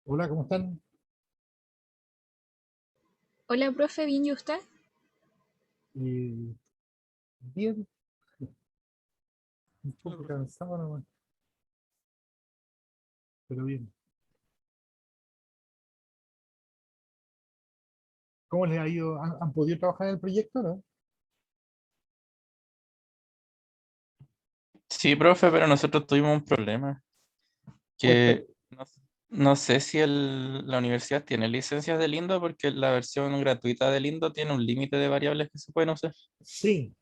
Hola, ¿cómo están? Hola, profe, ¿bien y usted? Eh, Bien, un poco cansado nomás, pero bien. ¿Cómo les ha ido? ¿Han podido trabajar en el proyecto, no? Sí, profe, pero nosotros tuvimos un problema, Cuéntame. que no sé si la universidad tiene licencias de Lindo porque la versión gratuita de Lindo tiene un límite de variables que se pueden usar. Sí,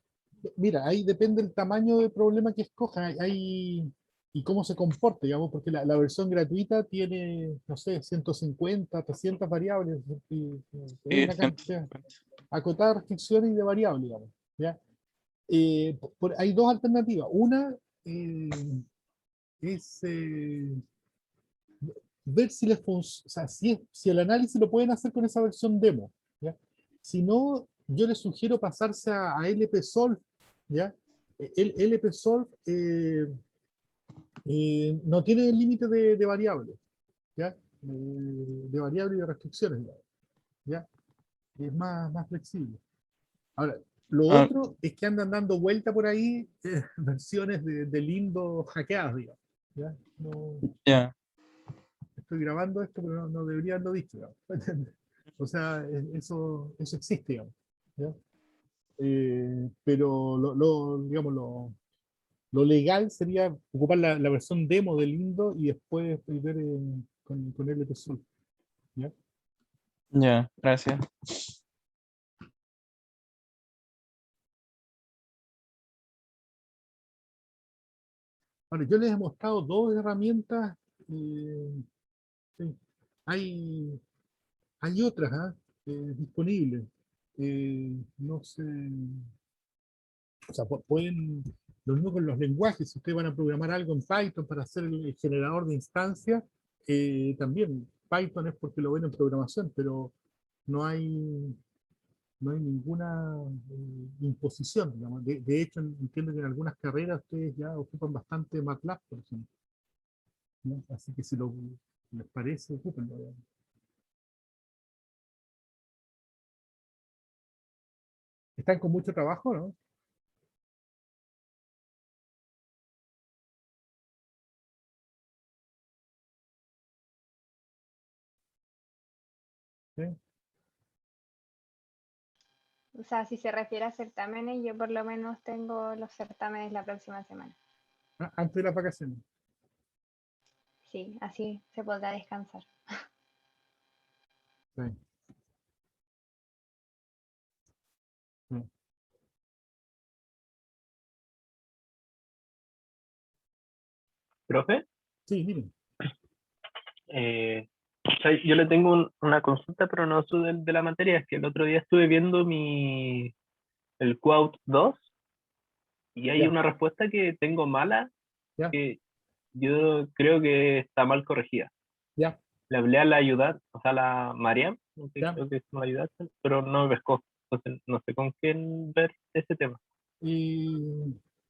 mira, ahí depende el tamaño del problema que escojan y cómo se comporte, digamos, porque la versión gratuita tiene, no sé, 150, 300 variables, es Sí, una cantidad, 150. acotar restricciones y de variables, digamos, ¿ya? Hay dos alternativas. Una es ver si les funciona, o sea, si el análisis lo pueden hacer con esa versión demo, ¿ya? Si no, yo les sugiero pasarse a LPSolve, ¿ya? El LPSolve no tiene el límite de variables, ¿ya? De variables y de restricciones, ¿ya? Es más flexible. Ahora, lo Ah, otro es que andan dando vuelta por ahí versiones de Lindo hackeadas, digamos, ¿ya? No, ya, estoy grabando esto, pero no debería haberlo dicho, digamos. O sea, eso existe, digamos, ¿ya? Pero digamos, lo legal sería ocupar la versión demo del Lindo y después ver con LTSOL, ¿ya? ya, gracias. Ahora, yo les he mostrado dos herramientas. eh, sí, hay, hay otras, ¿ah? Disponibles. No sé, o sea, pueden, lo mismo con los lenguajes, si ustedes van a programar algo en Python para hacer el generador de instancias, también Python es porque lo ven en programación, pero no hay, no hay ninguna imposición, digamos. De hecho, entiendo que en algunas carreras ustedes ya ocupan bastante MATLAB, por ejemplo, ¿no? Así que si les parece, ocúpenlo, digamos. Están con mucho trabajo, ¿no? ¿Sí? O sea, si se refiere a certámenes, yo por lo menos tengo los certámenes la próxima semana. Antes de las vacaciones. Sí, así se podrá descansar. Sí, sí. Profe, Sí, miren. eh, o sea, yo le tengo una consulta, pero no de la materia. Es que el otro día estuve viendo el Quote 2 y hay Ya, una respuesta que tengo mala, ya, que yo creo que está mal corregida. ya, Le hablé a la ayudante, o sea, a la Mariam, que ya. creo que es una ayudante, pero no me pescó. Entonces, no sé con quién ver ese tema.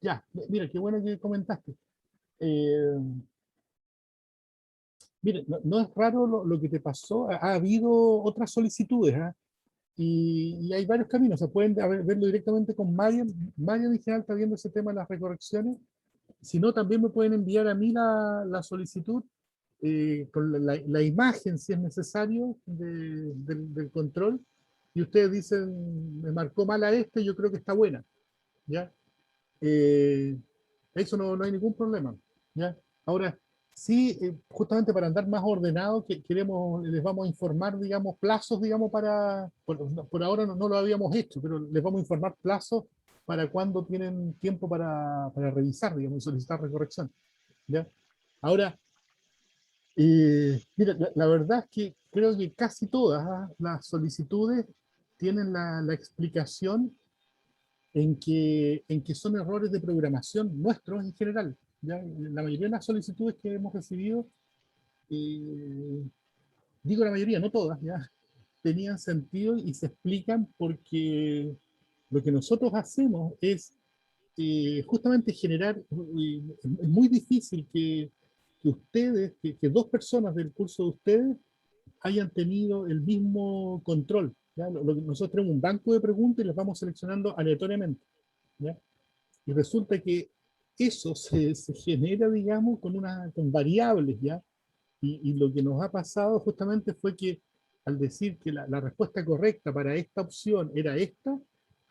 Ya, mira, qué bueno que comentaste. Eh, Mire, no es raro lo que te pasó. Ha habido otras solicitudes, ¿ah? Y hay varios caminos. Se pueden verlo directamente con Marian. Marian en general está viendo ese tema de las recorrecciones. Si no, también me pueden enviar a mí la solicitud con la imagen, si es necesario, del control. Y ustedes dicen, me marcó mal a este, yo creo que está buena. ¿Ya? Eh, Eso no hay ningún problema, ¿ya? Ahora, sí, justamente para andar más ordenado, que queremos, les vamos a informar, digamos, plazos, digamos, por ahora no lo habíamos hecho, pero les vamos a informar plazos para cuando tienen tiempo para revisar, digamos, y solicitar recorrección, ¿ya? Ahora, mira, la verdad es que creo que casi todas, las solicitudes tienen la explicación en que son errores de programación nuestros en general. ¿Ya? La mayoría de las solicitudes que hemos recibido, eh, digo la mayoría, no todas, ¿ya? Tenían sentido y se explican porque lo que nosotros hacemos es justamente generar, es muy difícil que que ustedes, que dos personas del curso de ustedes hayan tenido el mismo control. ¿Ya? Nosotros tenemos un banco de preguntas y las vamos seleccionando aleatoriamente. ¿Ya? Y resulta que eso se genera, digamos, con variables, ¿ya? Y lo que nos ha pasado justamente fue que al decir que la respuesta correcta para esta opción era esta,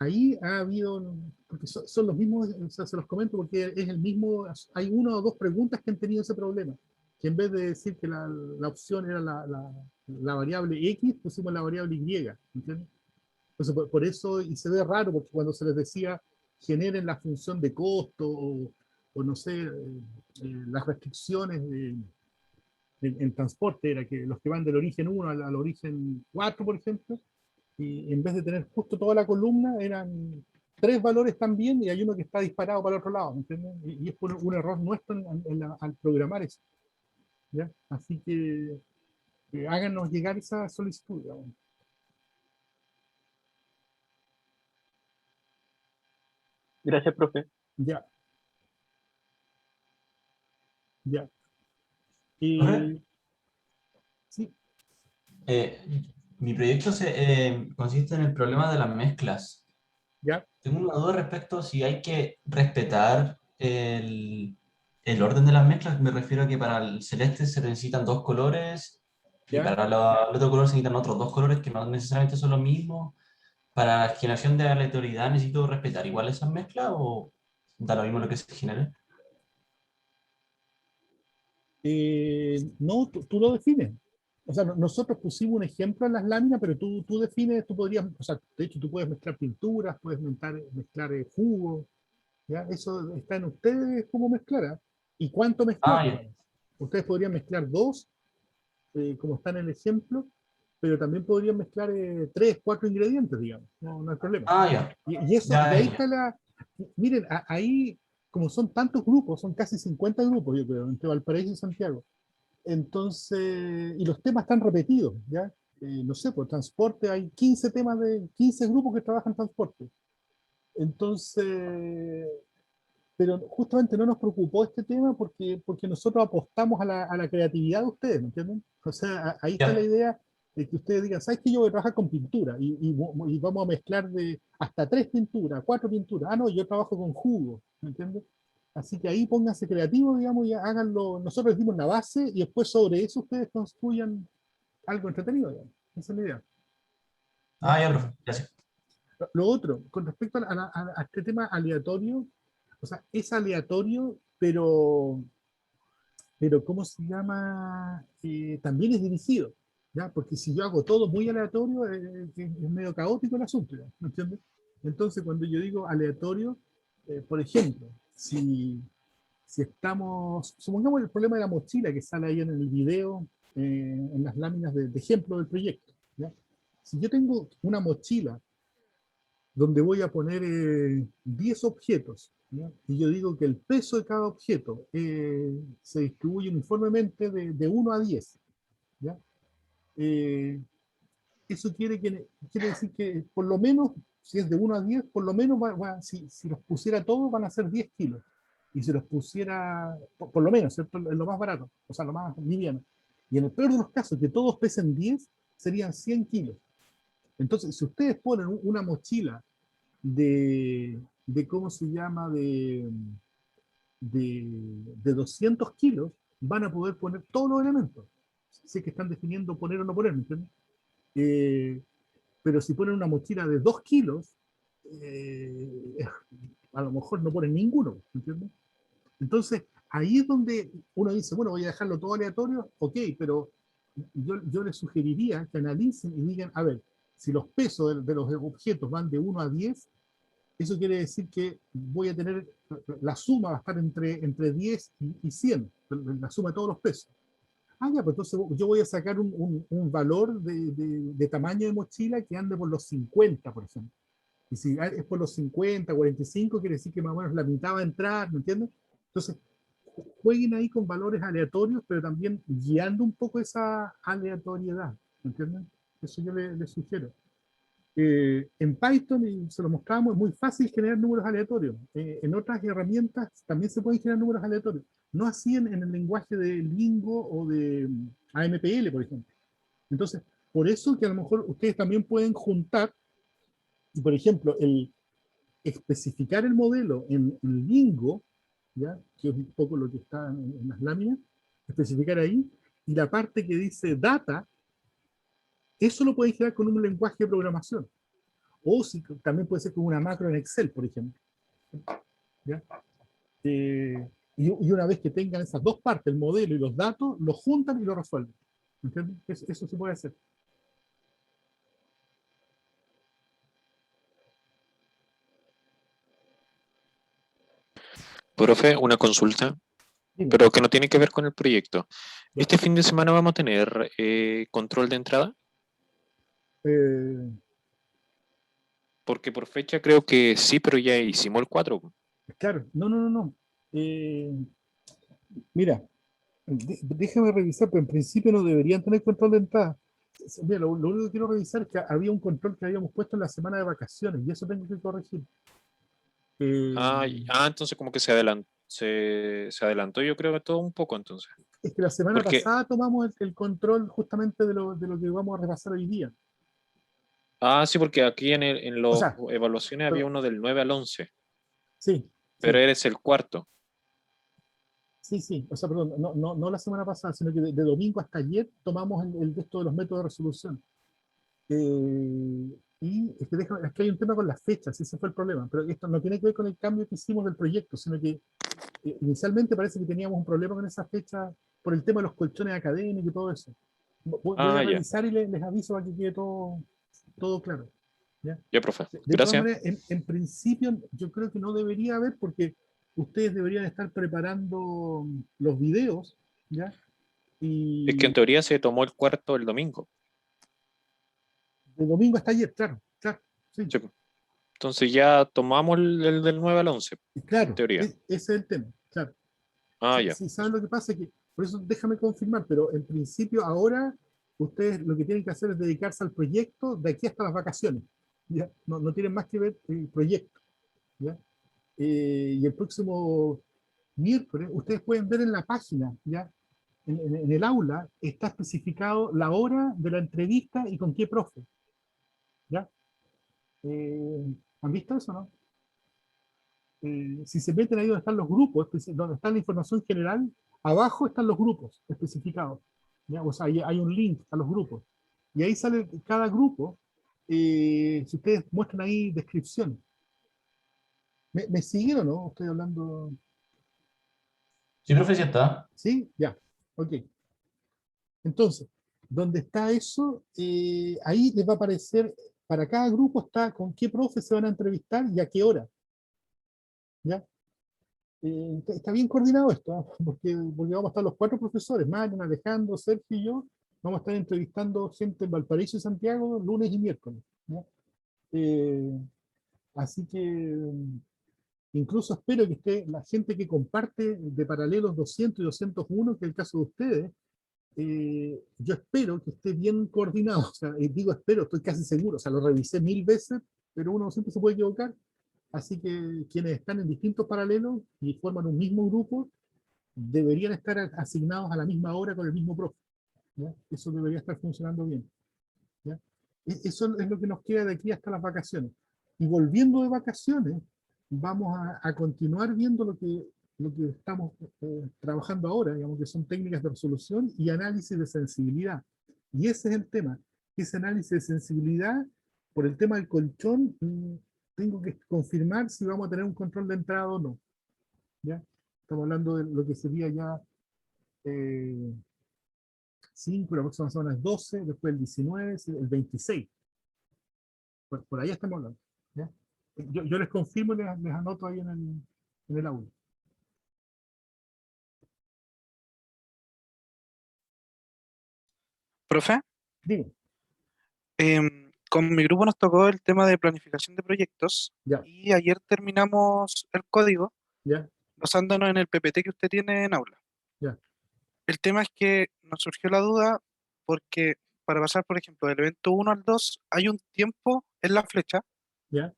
ahí ha habido, porque son los mismos, o sea, se los comento porque es el mismo, hay una o dos preguntas que han tenido ese problema, que en vez de decir que la opción era la variable X, pusimos la variable Y, ¿entiendes? Entonces, por eso, y se ve raro, porque cuando se les decía generen la función de costo, o no sé, las restricciones en transporte, era que los que van del origen 1 al origen 4, por ejemplo, y en vez de tener justo toda la columna, eran 3 valores también, y hay uno que está disparado para el otro lado, ¿entienden? Y es por un error nuestro al programar eso. ¿Ya? Así que háganos llegar esa solicitud. Digamos. Gracias, profe. Ya, ya. Profe, Sí, eh, mi proyecto consiste en el problema de las mezclas. ya. Tengo una duda respecto a si hay que respetar el orden de las mezclas. Me refiero a que para el celeste se necesitan 2 colores y ¿Ya? para el otro color se necesitan otros 2 colores que no necesariamente son los mismos. Para la generación de aleatoriedad, ¿necesito respetar igual esas mezclas o da lo mismo lo que se genere? No, tú lo defines. O sea, nosotros pusimos un ejemplo en las láminas, pero tú defines, tú podrías, o sea, de hecho tú puedes mezclar pinturas, puedes mezclar jugo, ¿ya? Eso está en ustedes cómo mezclar, ¿ah? Y cuánto mezclar, Ah, ya. digamos. Ustedes podrían mezclar 2, como está en el ejemplo, pero también podrían mezclar 3, 4 ingredientes, digamos, no hay problema. Ah, ya. Y eso, Ya, y ahí ya. está miren, ahí, como son tantos grupos, son casi 50 grupos, yo creo, entre Valparaíso y Santiago. Entonces, y los temas están repetidos, ¿ya? No sé, por transporte hay 15 temas de 15 grupos que trabajan en transporte. Entonces, pero justamente no nos preocupó este tema porque nosotros apostamos a la creatividad de ustedes, ¿me entienden? O sea, ahí está la Ya. idea de que ustedes digan, ¿sabes qué? Yo voy a trabajar con pintura y vamos a mezclar de hasta 3 pinturas, 4 pinturas. Ah, no, yo trabajo con jugo, ¿me entiendes? Así que ahí pónganse creativos, digamos, y háganlo. Nosotros les dimos la base y después sobre eso ustedes construyan algo entretenido, digamos. Esa es la idea. ¿Ya? Ah, ya, profe. Gracias. Lo otro, con respecto a este tema aleatorio, o sea, es aleatorio, pero ¿cómo se llama? También es dirigido, ¿ya? Porque si yo hago todo muy aleatorio, es medio caótico el asunto, ¿ya? ¿Me entiendes? Entonces, cuando yo digo aleatorio, por ejemplo, si estamos, supongamos el problema de la mochila que sale ahí en el video, en las láminas de ejemplo del proyecto, ¿ya? Si yo tengo una mochila donde voy a poner 10 objetos, ¿ya? Y yo digo que el peso de cada objeto se distribuye uniformemente de 1 a 10, ¿ya? Eh, Eso quiere decir que por lo menos, si es de 1 a 10, por lo menos si los pusiera todos van a ser 10 kilos. Y si los pusiera, por lo menos, ¿cierto? En lo más barato, o sea, lo más liviano. Y en el peor de los casos, que todos pesen 10, serían 100 kilos. Entonces, si ustedes ponen una mochila de ¿cómo se llama? De 200 kilos, van a poder poner todos los elementos. Sé que están definiendo poner o no poner, ¿me entiendes? Eh, pero si ponen una mochila de 2 kilos, a lo mejor no ponen ninguno, ¿me entiendes? Entonces, ahí es donde uno dice, bueno, voy a dejarlo todo aleatorio, ok, pero yo les sugeriría que analicen y digan, a ver, si los pesos de los objetos van de 1 a 10, eso quiere decir que voy a tener, la suma va a estar entre 10 y 100, la suma de todos los pesos. Ah, ya, pues entonces yo voy a sacar un valor de tamaño de mochila que ande por los 50, por ejemplo. Y si es por los 50, 45, quiere decir que más o menos la mitad va a entrar, ¿me entiendes? Entonces, jueguen ahí con valores aleatorios, pero también guiando un poco esa aleatoriedad, ¿me entienden? Eso yo les sugiero. En Python, y se lo mostramos, es muy fácil generar números aleatorios. En otras herramientas también se pueden generar números aleatorios. No así en el lenguaje de Lingo o de AMPL, por ejemplo. Entonces, por eso que a lo mejor ustedes también pueden juntar, y por ejemplo, el especificar el modelo en Lingo, ¿ya? Que es un poco lo que está en las láminas, especificar ahí, y la parte que dice data, eso lo pueden generar con un lenguaje de programación. O si, también puede ser con una macro en Excel, por ejemplo. ¿Ya? Y una vez que tengan esas dos partes, el modelo y los datos, lo juntan y lo resuelven. ¿Entiendes? Eso se puede hacer. Profe, una consulta, Dime. pero que no tiene que ver con el proyecto. Ya. ¿Este fin de semana vamos a tener control de entrada? Eh, Porque por fecha creo que sí, pero ya hicimos el 4. claro, no. Mira, déjame revisar, pero en principio no deberían tener control de entrada. Mira, lo único que quiero revisar es que había un control que habíamos puesto en la semana de vacaciones y eso tengo que corregir. Entonces como que se adelantó yo creo que todo un poco entonces. Es que la semana Porque, pasada tomamos el control justamente de lo que vamos a repasar hoy día. sí, porque aquí en O las sea, evaluaciones había uno del 9 al 11, sí, pero sí, eres el cuarto. sí. O sea, perdón, no la semana pasada, sino que de domingo hasta ayer tomamos el de esto de los métodos de resolución. Y es que hay un tema con las fechas, ese fue el problema. Pero esto no tiene que ver con el cambio que hicimos del proyecto, sino que inicialmente parece que teníamos un problema con esa fecha por el tema de los colchones académicos y todo eso. Voy a Ya. revisar y les aviso para que quede todo claro. ¿Ya? Ya, profe. De todas Gracias. maneras, en principio yo creo que no debería haber porque ustedes deberían estar preparando los videos, ¿ya? Es que en Y teoría se tomó el cuarto el domingo. de domingo hasta ayer, claro, sí. Sí. Entonces ya tomamos el del 9 al 11, Y en claro, teoría. ese es el tema, claro. Ya. Sí, ¿saben lo que pasa? Que, por eso déjame confirmar, pero en principio ahora ustedes lo que tienen que hacer es dedicarse al proyecto de aquí hasta las vacaciones, ¿ya? No tienen más que ver el proyecto, ¿ya? Y el próximo miércoles ustedes pueden ver en la página, ¿ya? En el aula está especificado la hora de la entrevista y con qué profe, ¿ya? ¿Han visto eso, no? Si se meten ahí donde están los grupos, donde está la información general, abajo están los grupos especificados, ¿ya? O sea, hay un link a los grupos. Y ahí sale cada grupo, si ustedes muestran ahí descripción. ¿Me siguen o no? Estoy hablando... Sí, profe, sí está. ¿Sí? Ya, ok. Entonces, donde está eso, ahí les va a aparecer, para cada grupo está con qué profe se van a entrevistar y a qué hora. ¿Ya? Está bien coordinado esto, ¿ah? Porque vamos a estar los 4 profesores, Marian, Alejandro, Sergio y yo, vamos a estar entrevistando gente en Valparaíso y Santiago lunes y miércoles, ¿no? Así que incluso espero que esté la gente que comparte de paralelos 200 y 201, que es el caso de ustedes, yo espero que esté bien coordinado, o sea, digo espero, estoy casi seguro, o sea, lo revisé 1000 veces, pero uno siempre se puede equivocar. Así que quienes están en distintos paralelos y forman un mismo grupo, deberían estar asignados a la misma hora con el mismo profe, ¿ya? Eso debería estar funcionando bien, ¿ya? Eso es lo que nos queda de aquí hasta las vacaciones. Y volviendo de vacaciones, vamos a continuar viendo lo que estamos trabajando ahora, digamos que son técnicas de resolución y análisis de sensibilidad. Y ese es el tema, ese análisis de sensibilidad, por el tema del colchón, tengo que confirmar si vamos a tener un control de entrada o no. ¿Ya? Estamos hablando de lo que sería ya 5, la próxima semana es 12, después el 19, el 26. Por ahí estamos hablando. ¿Ya? Yo les confirmo y les anoto ahí en el aula. Profe, Dime, con mi grupo nos tocó el tema de planificación de proyectos ya, y ayer terminamos el código ya, basándonos en el PPT que usted tiene en aula. ya. El tema es que nos surgió la duda porque para pasar, por ejemplo, del evento 1 al 2, hay un tiempo en la flecha. ¿Ya?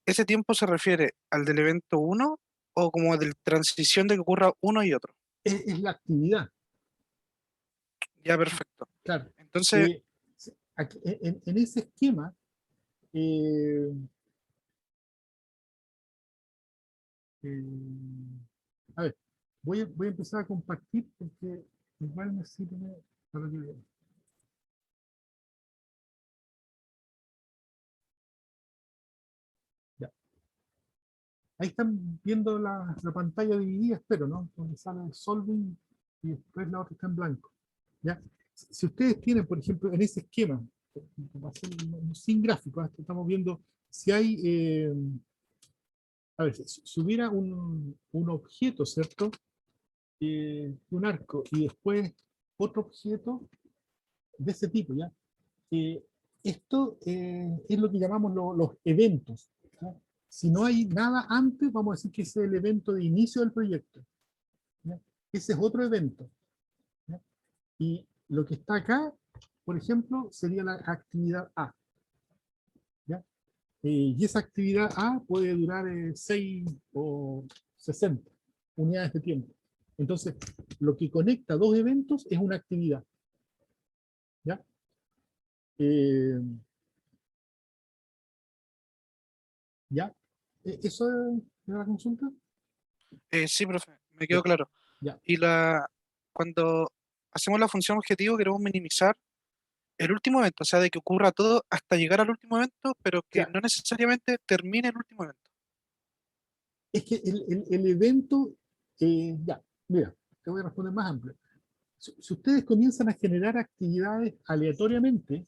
¿Ese tiempo se refiere al del evento 1 o como de transición de que ocurra uno y otro? Es la actividad, Ya, perfecto. claro. Entonces, En ese esquema, eh, a ver, voy a empezar a compartir porque igual me sirve para que vean. Ya. Ahí están viendo la pantalla dividida, espero, ¿no? Donde sale el solving y después la otra está en blanco. ¿Ya? Si ustedes tienen, por ejemplo, en ese esquema, va a ser sin gráfico, estamos viendo si hay, a ver, si hubiera un objeto, ¿cierto? Un arco y después otro objeto de ese tipo, ¿ya? Esto es lo que llamamos los eventos, ¿ya? Si no hay nada antes, vamos a decir que ese es el evento de inicio del proyecto, ¿ya? Ese es otro evento, ¿ya? Y lo que está acá, por ejemplo, sería la actividad A, ¿ya? Y esa actividad A puede durar 6 o 60 unidades de tiempo. Entonces, lo que conecta dos eventos es una actividad, ¿ya? ¿Ya? ¿Eso es la consulta? sí, profe, me quedó Ya, claro. ya. Y cuando hacemos la función objetivo, queremos minimizar el último evento, o sea, de que ocurra todo hasta llegar al último evento, pero que Claro. no necesariamente termine el último evento. Es que el evento, ya, mira, te voy a responder más amplio. Si ustedes comienzan a generar actividades aleatoriamente,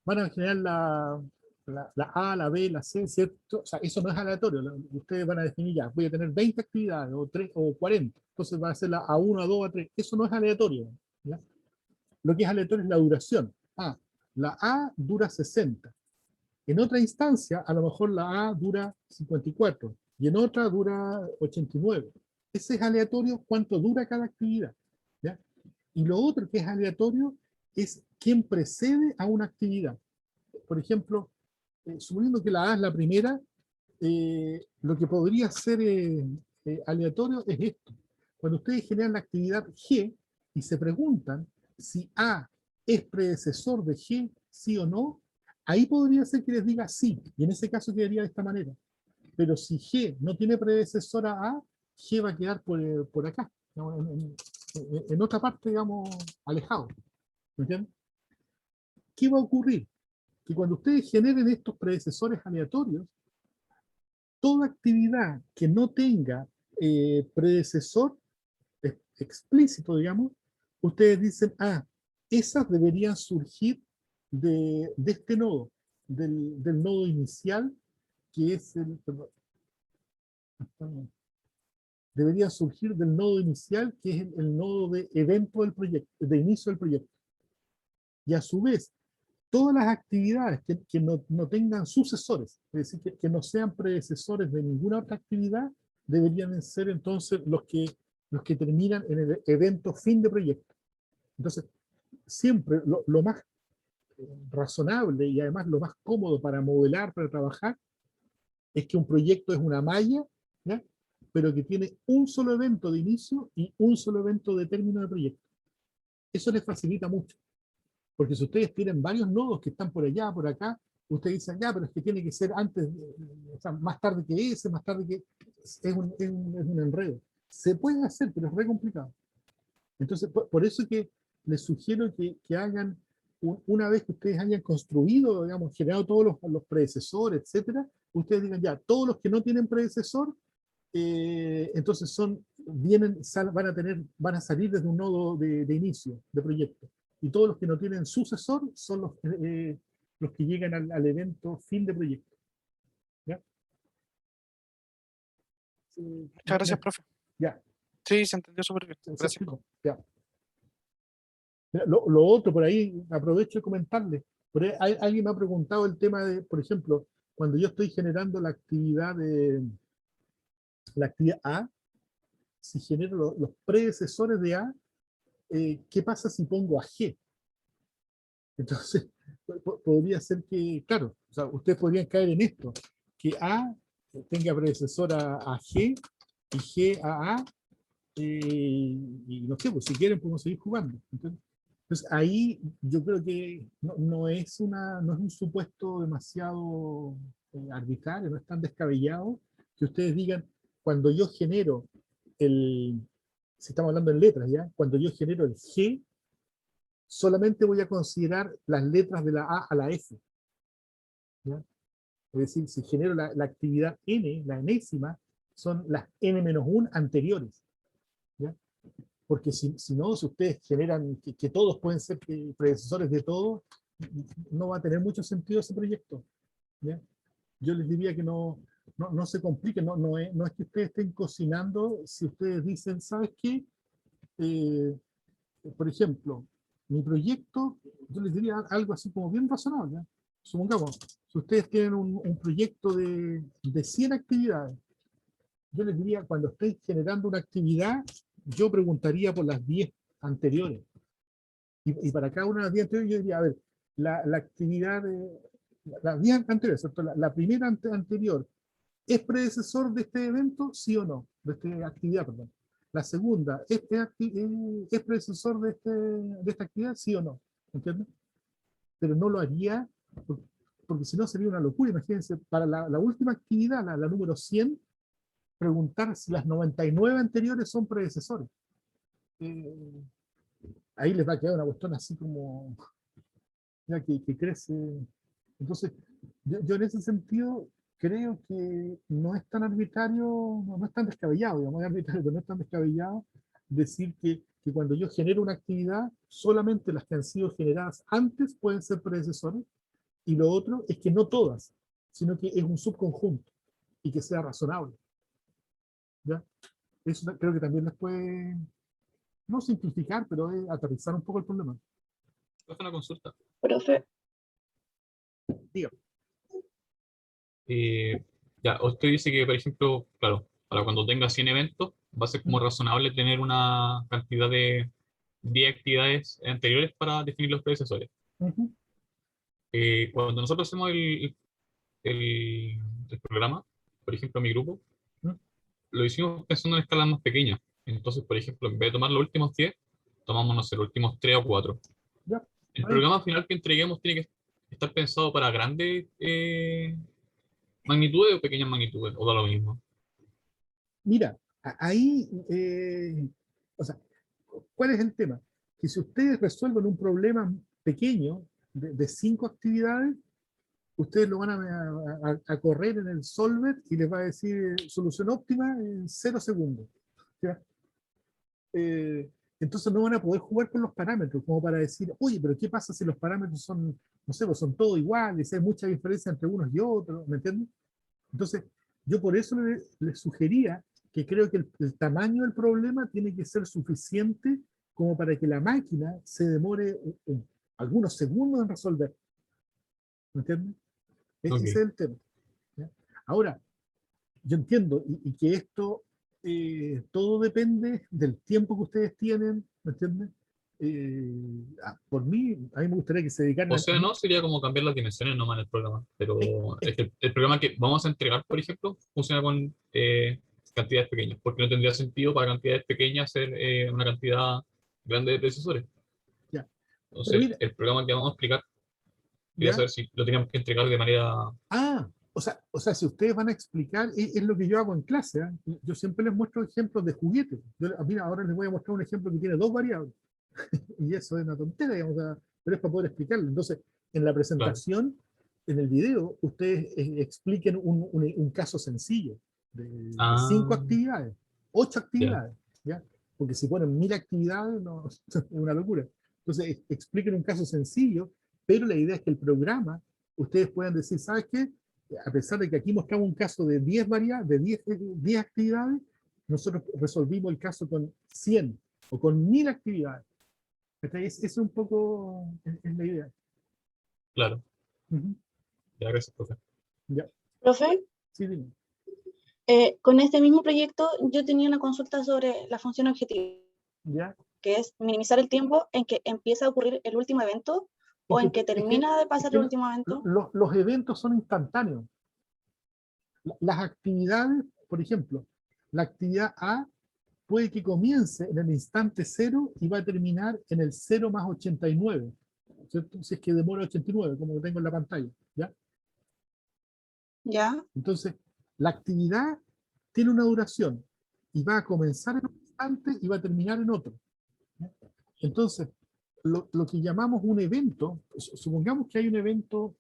van a generar la A, la B, la C, ¿cierto? O sea, eso no es aleatorio. Ustedes van a definir ya, voy a tener 20 actividades, o 3, o 40. Entonces va a ser la A1, A2, A3. Eso no es aleatorio, ¿ya? Lo que es aleatorio es la duración. La A dura 60. En otra instancia, a lo mejor la A dura 54 y en otra dura 89. Ese es aleatorio cuánto dura cada actividad, ¿ya? Y lo otro que es aleatorio es quién precede a una actividad. Por ejemplo, suponiendo que la A es la primera, lo que podría ser aleatorio es esto. Cuando ustedes generan la actividad G y se preguntan si A es predecesor de G, sí o no, ahí podría ser que les diga sí, y en ese caso quedaría de esta manera. Pero si G no tiene predecesor a A, G va a quedar por acá, ¿no? En otra parte, digamos, alejado. ¿Me entienden? ¿Qué va a ocurrir? Que cuando ustedes generen estos predecesores aleatorios, toda actividad que no tenga predecesor explícito, digamos, ustedes dicen, esas deberían surgir de este nodo, del nodo inicial, que es perdón, debería surgir del nodo inicial, que es el nodo de evento del proyecto, de inicio del proyecto. Y a su vez, todas las actividades que no tengan sucesores, es decir, que no sean predecesores de ninguna otra actividad, deberían ser entonces los que terminan en el evento fin de proyecto. Entonces, siempre lo más razonable y además lo más cómodo para modelar, para trabajar, es que un proyecto es una malla, ¿ya? Pero que tiene un solo evento de inicio y un solo evento de término de proyecto. Eso les facilita mucho. Porque si ustedes tienen varios nodos que están por allá, por acá, ustedes dicen, ya, pero es que tiene que ser antes, o sea, más tarde que ese, más tarde que... Es un enredo. Se puede hacer, pero es re complicado. Entonces, por eso que les sugiero que hagan, una vez que ustedes hayan construido, digamos, generado todos los predecesores, etcétera, ustedes digan, ya, todos los que no tienen predecesor, entonces van a salir desde un nodo de inicio, de proyecto. Y todos los que no tienen sucesor son los que llegan al evento fin de proyecto. ¿Ya? Muchas gracias, profe. Ya. Sí, se entendió súper bien. ¿Se Gracias. explicó? Ya. Lo otro, por ahí, aprovecho de comentarles. Por ahí, alguien me ha preguntado el tema de, por ejemplo, cuando yo estoy generando la actividad A, si genero los predecesores de A, ¿qué pasa si pongo a G? Entonces, podría ser que, claro, o sea, ustedes podrían caer en esto, que A tenga predecesor a G y G a A, y no sé, pues si quieren podemos seguir jugando. Entonces ahí yo creo que no es un supuesto demasiado arbitrario, no es tan descabellado que ustedes digan, cuando yo genero si estamos hablando en letras, ¿ya? Cuando yo genero el G, solamente voy a considerar las letras de la A a la F, ¿ya? Es decir, si genero la actividad N, la enésima, son las N-1 anteriores, ¿ya? Porque si no, si ustedes generan que todos pueden ser predecesores de todo, no va a tener mucho sentido ese proyecto, ¿ya? Yo les diría que no se compliquen, no es que ustedes estén cocinando si ustedes dicen, ¿sabes qué? Por ejemplo, mi proyecto, yo les diría algo así como bien razonable, ¿ya? Supongamos, si ustedes tienen un proyecto de 100 actividades, yo les diría, cuando estéis generando una actividad, yo preguntaría por las 10 anteriores. Y para cada una de las 10 anteriores, yo diría, a ver, la actividad las 10 anteriores, ¿cierto? La primera anterior, ¿es predecesor de este evento? ¿Sí o no? De esta actividad, perdón. La segunda, ¿es predecesor de esta actividad? ¿Sí o no? ¿Entiendes? Pero no lo haría, porque si no sería una locura. Imagínense, para la última actividad, la número 100, preguntar si las 99 anteriores son predecesores. Ahí les va a quedar una cuestión así como ya que crece. Entonces, yo en ese sentido creo que no es tan arbitrario, no es tan descabellado, digamos, es arbitrario, pero no es tan descabellado decir que cuando yo genero una actividad, solamente las que han sido generadas antes pueden ser predecesores, y lo otro es que no todas, sino que es un subconjunto y que sea razonable. ¿Ya? Eso creo que también les puede, no simplificar, pero aterrizar un poco el problema. Hago una consulta. Profe, Diga. Ya, usted dice que, por ejemplo, claro, para cuando tenga 100 eventos, va a ser como razonable tener una cantidad de 10 actividades anteriores para definir los predecesores. Ujú. Cuando nosotros hacemos el programa, por ejemplo, mi grupo, ¿Mm? lo hicimos pensando en escalas más pequeñas. Entonces, por ejemplo, en vez de tomar los últimos 10, tomamos, no sé, los últimos 3 o 4. Ya. El Ahí. programa final que entreguemos tiene que estar pensado para grandes magnitudes o pequeñas magnitudes, o da lo mismo. Mira, ahí, o sea, ¿cuál es el tema? Que si ustedes resuelven un problema pequeño de 5 actividades, ustedes lo van a correr en el solver y les va a decir solución óptima en 0 segundos. ¿Ya? Entonces no van a poder jugar con los parámetros, como para decir, oye, pero ¿qué pasa si los parámetros son, no sé, pues son todos iguales, hay mucha diferencia entre unos y otros, ¿me entienden? Entonces, yo por eso les sugería que creo que el tamaño del problema tiene que ser suficiente como para que la máquina se demore algunos segundos en resolver. ¿Me entienden? Ok. Ese es el tema. ¿Ya? Ahora, yo entiendo y que esto todo depende del tiempo que ustedes tienen, ¿me entienden? Por mí, a mí me gustaría que se dedicaran O sea, no, sería como cambiar las dimensiones nomás en el programa. Pero es que el programa que vamos a entregar, por ejemplo, funciona con cantidades pequeñas, porque no tendría sentido para cantidades pequeñas hacer una cantidad grande de procesores. Ya. Pero Entonces, mira, el programa que vamos a explicar, quería ¿ya? saber si lo teníamos que entregar de manera... Ah, o sea, si ustedes van a explicar, es lo que yo hago en clase. ¿Eh? Yo siempre les muestro ejemplos de juguetes. Mira, ahora les voy a mostrar un ejemplo que tiene 2 variables. Y eso es una tontera, digamos, o sea, pero es para poder explicarlo. Entonces, en la presentación, en el video, ustedes expliquen un caso sencillo de 5 actividades, 8 actividades, ¿ya? Porque si ponen 1000 actividades, no, es una locura. Entonces, expliquen un caso sencillo, pero la idea es que el programa, ustedes puedan decir, ¿sabes qué? A pesar de que aquí mostramos un caso de 10 10 actividades, nosotros resolvimos el caso con 100 o con 1000 actividades. Es un poco es la idea. Claro. Uh-huh. Ya, gracias, profe. Ya. profe, Sí, dime. con este mismo proyecto yo tenía una consulta sobre la función objetivo, Ya. que es minimizar el tiempo en que empieza a ocurrir el último evento o en que- que es que- termina de pasar es que el último evento. los eventos son instantáneos. Las actividades, por ejemplo, la actividad A puede que comience en el instante 0 y va a terminar en el 0 más 89, ¿cierto? Si es que demora 89, como lo tengo en la pantalla, ¿ya? ¿Ya? Entonces, la actividad tiene una duración y va a comenzar en un instante y va a terminar en otro, ¿ya? Entonces, lo que llamamos un evento, supongamos que hay un evento,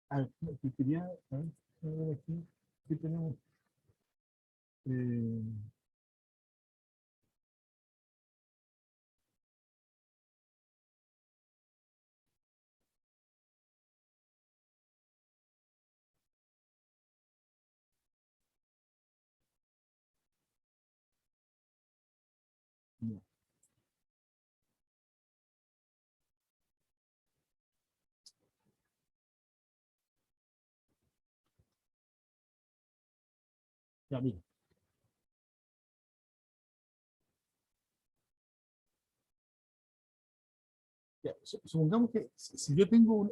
a ver, que quería, a ver aquí tenemos, eh, ya, ya, mira. Ya, supongamos que si yo tengo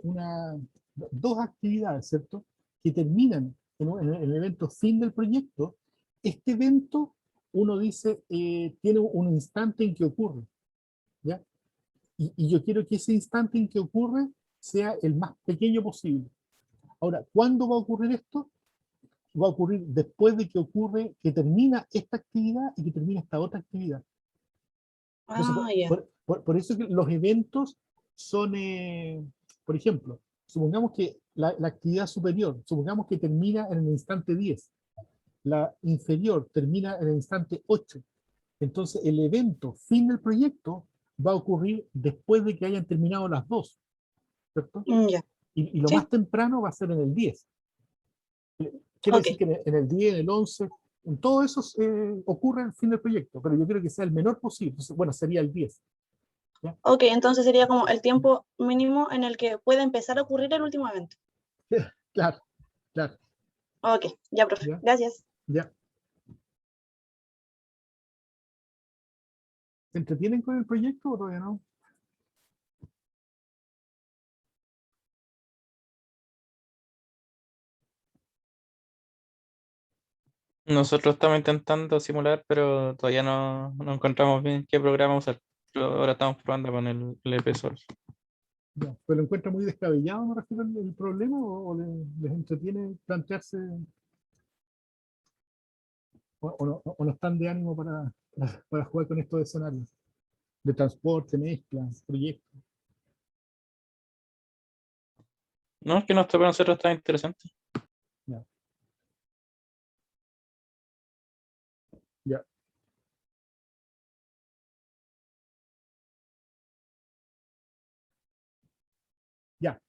dos actividades, ¿cierto? Que terminan en el evento fin del proyecto, este evento, uno dice, tiene un instante en que ocurre, ¿ya? Y yo quiero que ese instante en que ocurre sea el más pequeño posible. Ahora, ¿cuándo va a ocurrir esto? Va a ocurrir después de que termina esta actividad y que termina esta otra actividad. Entonces, Ah, ya. por eso que los eventos son, por ejemplo, supongamos que la actividad superior, supongamos que termina en el instante 10, la inferior termina en el instante 8. Entonces, el evento fin del proyecto va a ocurrir después de que hayan terminado las dos, ¿cierto? Ya. Y lo Sí, más temprano va a ser en el 10. Quiere ok. decir que en el 10, en el 11, en todo eso ocurre el fin del proyecto, pero yo quiero que sea el menor posible. Entonces, bueno, sería el 10. ¿Ya? Ok, entonces sería como el tiempo mínimo en el que puede empezar a ocurrir el último evento. Claro, claro. Ok, ya, profe. ¿Ya? Gracias. ¿Ya? ¿Se entretienen con el proyecto o todavía no? Nosotros estamos intentando simular, pero todavía no encontramos bien qué programa usar. Pero ahora estamos probando con el EP-Source. Ya. ¿Pero lo encuentra muy descabellado, me refiero el problema, o les entretiene plantearse, o no están de ánimo para jugar con estos escenarios de transporte, mezclas, proyectos? No, es que nuestro para nosotros está interesante. Ya. Ya. Ya.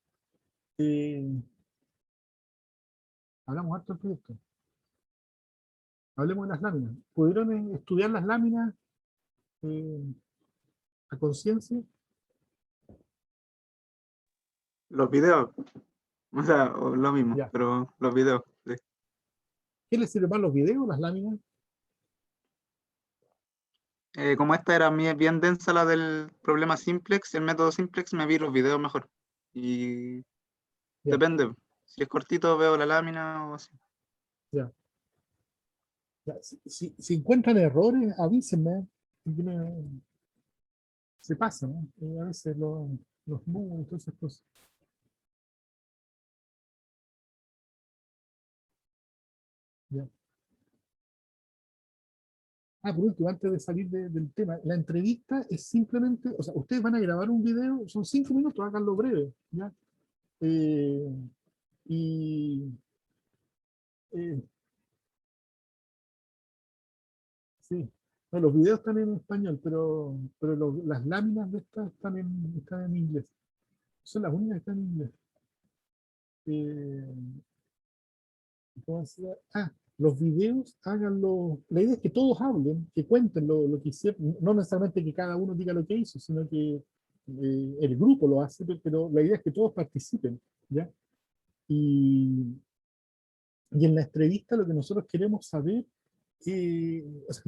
Hablamos harto del proyecto. Hablemos de las láminas. ¿Pudieron estudiar las láminas eh, a conciencia? Los videos, o sea, o lo mismo, Ya. pero los videos, sí. ¿Qué les sirve más, los videos o las láminas? Como esta era bien densa la del problema simplex, el método simplex, me vi los videos mejor. Y Ya, depende, si es cortito veo la lámina o así. ya. Ya. Si encuentran errores, avísenme. Porque se pasa, ¿no? A veces los números, todas esas cosas. Ya. Por último, antes de salir del tema, la entrevista es simplemente, o sea, ustedes van a grabar un video, son 5 minutos, háganlo breve, ¿ya? Eh, y eh, sí, no, los videos están en español, pero las láminas de estas están en inglés. Son las únicas que están en inglés. Eh, ¿Cómo se llama? Los videos, háganlo. La idea es que todos hablen, que cuenten lo que hicieron. No necesariamente que cada uno diga lo que hizo, sino que el grupo lo hace, pero la idea es que todos participen, ¿ya? Y, y en la entrevista lo que nosotros queremos saber, o sea,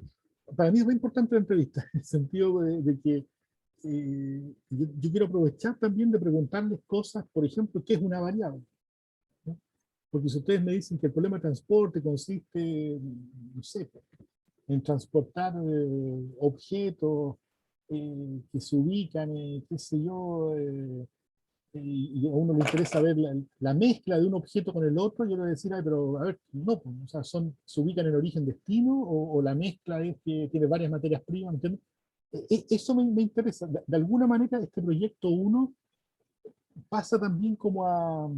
para mí es muy importante la entrevista, en el sentido de que yo quiero aprovechar también de preguntarles cosas, por ejemplo, ¿qué es una variable? ¿No? Porque si ustedes me dicen que el problema de transporte consiste, no sé, en transportar objetos que se ubican, qué sé yo, y a uno le interesa ver la mezcla de un objeto con el otro, yo le voy a decir, ay, pero a ver, no, pues, o sea, se ubican en origen-destino, o la mezcla es que tiene varias materias primas, ¿entiendes? Eso me interesa. De alguna manera, este proyecto 1 pasa también como a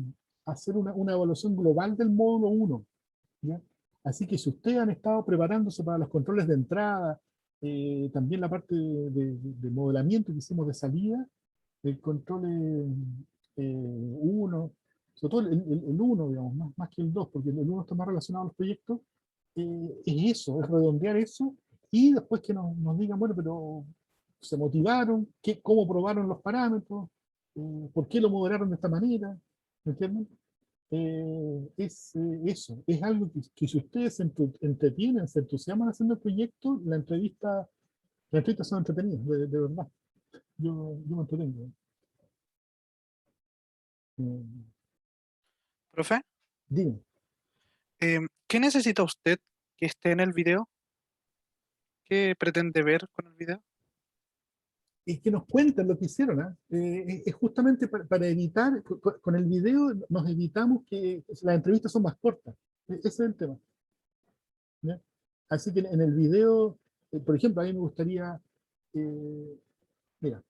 hacer una evaluación global del módulo 1, ¿ya? Así que si ustedes han estado preparándose para los controles de entrada, también la parte de modelamiento que hicimos de salida, el control 1, sobre todo el 1, digamos, más que el 2, porque el 1 está más relacionado a los proyectos, es eso, es redondear eso, y después que nos digan, bueno, pero se motivaron, cómo probaron los parámetros, por qué lo moderaron de esta manera, ¿me entienden? Es eso, es algo que si ustedes se entretienen, se entusiasman haciendo el proyecto, las entrevistas son entretenidas, de verdad. Yo me entretengo. Profe, Dime. ¿Qué necesita usted que esté en el video? ¿Qué pretende ver con el video? Y que nos cuenten lo que hicieron, ¿ah? Es justamente para evitar, con el video nos evitamos que las entrevistas son más cortas. Ese es el tema, ¿ya? Así que en el video, por ejemplo, a mí me gustaría, mira,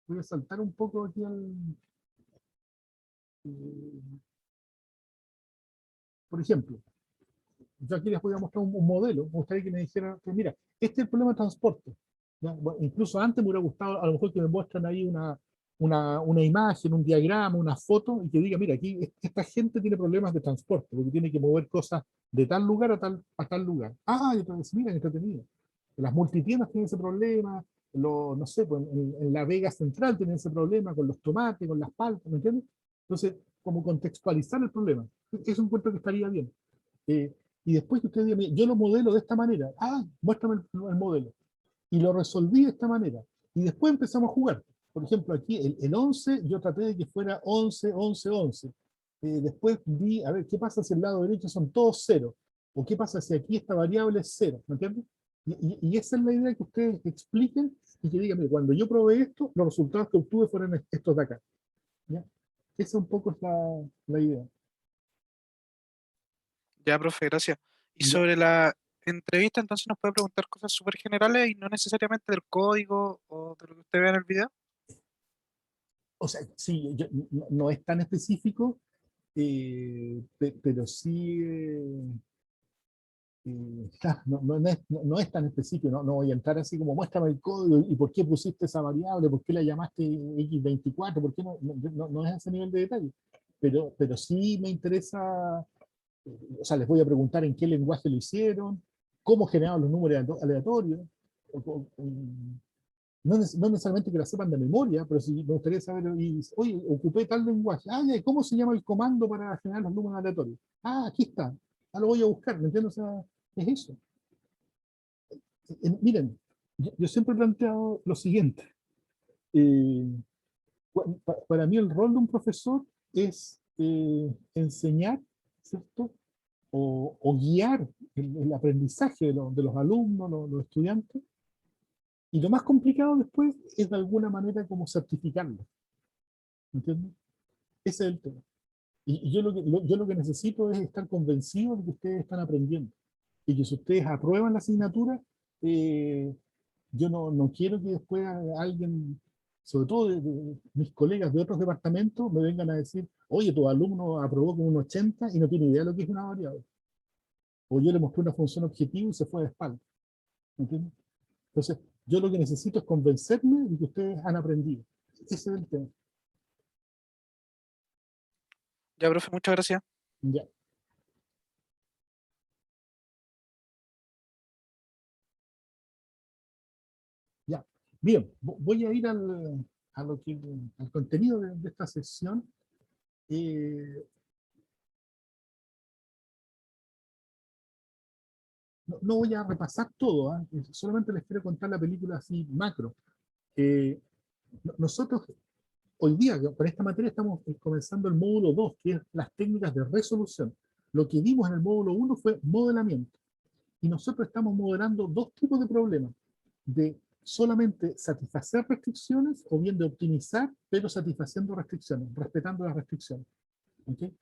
voy a saltar un poco aquí por ejemplo, yo aquí les voy a mostrar un modelo. Me gustaría que me dijeran, que mira, este es el problema de transporte, ¿ya? Bueno, incluso antes me hubiera gustado a lo mejor que me muestran ahí una imagen, un diagrama, una foto, y que diga, mira, aquí esta gente tiene problemas de transporte, porque tiene que mover cosas de tal lugar a tal lugar. Ah, y entonces, mira, entretenido. Las multitiendas tienen ese problema, no sé, pues en la Vega Central tienen ese problema con los tomates, con las paltas, ¿me entiendes? Entonces, como contextualizar el problema. Eso encuentro que estaría bien. Y después que usted diga, "Mire, yo lo modelo de esta manera". Ah, muéstrame el modelo. Y lo resolví de esta manera. Y después empezamos a jugar. Por ejemplo, aquí el 11, yo traté de que fuera 11, 11, 11. Después vi, a ver, ¿qué pasa si el lado derecho son todos cero? ¿O qué pasa si aquí esta variable es cero? ¿Me entiendes? Y esa es la idea, que ustedes expliquen y que digan, mire, cuando yo probé esto, los resultados que obtuve fueron estos de acá. ¿Ya? Esa un poco es la idea. Ya, profe, gracias. Y ¿Ya? sobre la entrevista, entonces nos puede preguntar cosas súper generales y no necesariamente del código o de lo que usted vea en el video. O sea, sí, no es tan específico, pero sí, claro, no es tan específico, no voy a entrar así como muéstrame el código y por qué pusiste esa variable, por qué la llamaste X24, por qué no es ese nivel de detalle. Pero sí me interesa, o sea, les voy a preguntar en qué lenguaje lo hicieron, cómo generaron los números aleatorios, no necesariamente que la sepan de memoria, pero sí me gustaría saber, oye, ocupé tal lenguaje. Ah, ya, ¿cómo se llama el comando para generar los números aleatorios? Ah, aquí está. Ah, lo voy a buscar, ¿me entiendes? O sea, es eso. Miren, yo siempre he planteado lo siguiente. Eh, para mí el rol de un profesor es enseñar, ¿cierto? O guiar el aprendizaje de los alumnos, los estudiantes. Y lo más complicado después es de alguna manera como certificarlo. ¿Entiendes? Ese es el tema. Y yo lo que necesito es estar convencido de que ustedes están aprendiendo. Y que si ustedes aprueban la asignatura, yo no quiero que después alguien, sobre todo mis colegas de otros departamentos, me vengan a decir, oye, tu alumno aprobó con un 80 y no tiene idea de lo que es una variable. O yo le mostré una función objetiva y se fue de espalda. ¿Entiendes? Entonces, yo lo que necesito es convencerme de que ustedes han aprendido. Ese es el tema. Ya, profe, muchas gracias. Ya. Ya. Bien, voy a ir al contenido de esta sesión. No voy a repasar todo, ¿ah? Solamente les quiero contar la película así macro. Nosotros hoy día, para esta materia, estamos comenzando el módulo 2, que es las técnicas de resolución. Lo que vimos en el módulo 1 fue modelamiento. Y nosotros estamos modelando dos tipos de problemas: de solamente satisfacer restricciones o bien de optimizar, pero satisfaciendo restricciones, respetando las restricciones. ¿Okay?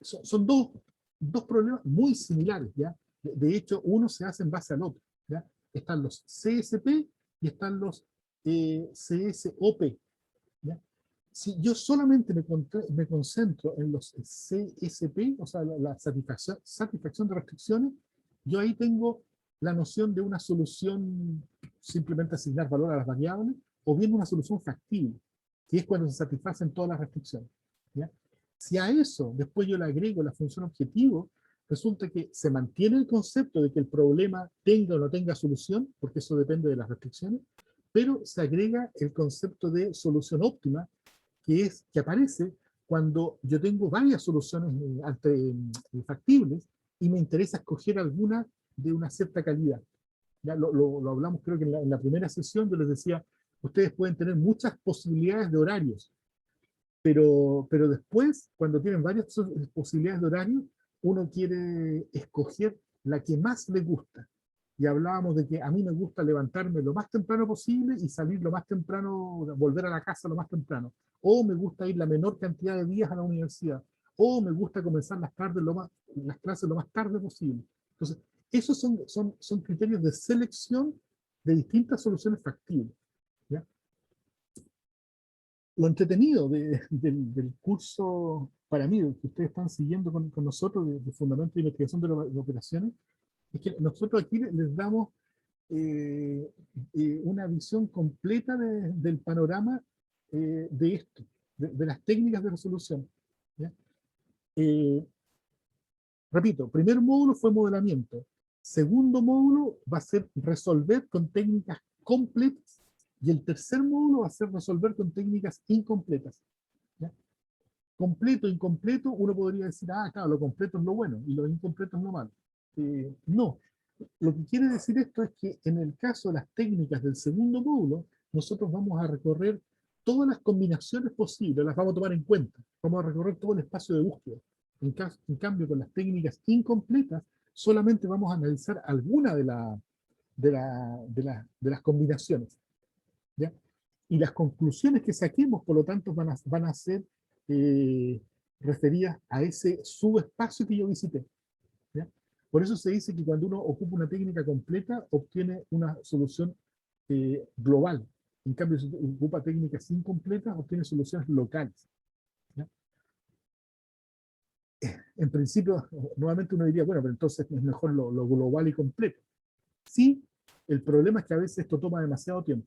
Son dos problemas muy similares, ¿ya? De hecho, uno se hace en base al otro, ¿ya? Están los CSP y están los CSOP, ¿ya? Si yo solamente me concentro en los CSP, o sea, la satisfacción de restricciones, yo ahí tengo la noción de una solución, simplemente asignar valor a las variables, o bien una solución factible, que es cuando se satisfacen todas las restricciones, ¿ya? Si a eso después yo le agrego la función objetivo, resulta que se mantiene el concepto de que el problema tenga o no tenga solución, porque eso depende de las restricciones, pero se agrega el concepto de solución óptima, que aparece cuando yo tengo varias soluciones factibles y me interesa escoger alguna de una cierta calidad. Ya lo hablamos, creo que en la primera sesión yo les decía, ustedes pueden tener muchas posibilidades de horarios, pero después, cuando tienen varias posibilidades de horario, uno quiere escoger la que más le gusta. Y hablábamos de que a mí me gusta levantarme lo más temprano posible y salir lo más temprano, volver a la casa lo más temprano. O me gusta ir la menor cantidad de días a la universidad. O me gusta comenzar las clases lo más tarde posible. Entonces, esos son criterios de selección de distintas soluciones factibles, ¿ya? Lo entretenido del curso, para mí, que ustedes están siguiendo con nosotros, de Fundamento de Investigación de Operaciones, es que nosotros aquí les damos una visión completa del panorama de esto, de las técnicas de resolución, ¿ya? Repito, primer módulo fue modelamiento. Segundo módulo va a ser resolver con técnicas completas. Y el tercer módulo va a ser resolver con técnicas incompletas, ¿ya? Completo, incompleto, uno podría decir, claro, lo completo es lo bueno y lo incompleto es lo malo. No. Lo que quiere decir esto es que en el caso de las técnicas del segundo módulo, nosotros vamos a recorrer todas las combinaciones posibles, las vamos a tomar en cuenta. Vamos a recorrer todo el espacio de búsqueda. En cambio, con las técnicas incompletas, solamente vamos a analizar alguna de las combinaciones, ¿ya? Y las conclusiones que saquemos, por lo tanto, van a ser referidas a ese subespacio que yo visité, ¿ya? Por eso se dice que cuando uno ocupa una técnica completa, obtiene una solución global. En cambio, si ocupa técnicas incompletas, obtiene soluciones locales, ¿ya? En principio, nuevamente uno diría, bueno, pero entonces es mejor lo global y completo. Sí, el problema es que a veces esto toma demasiado tiempo.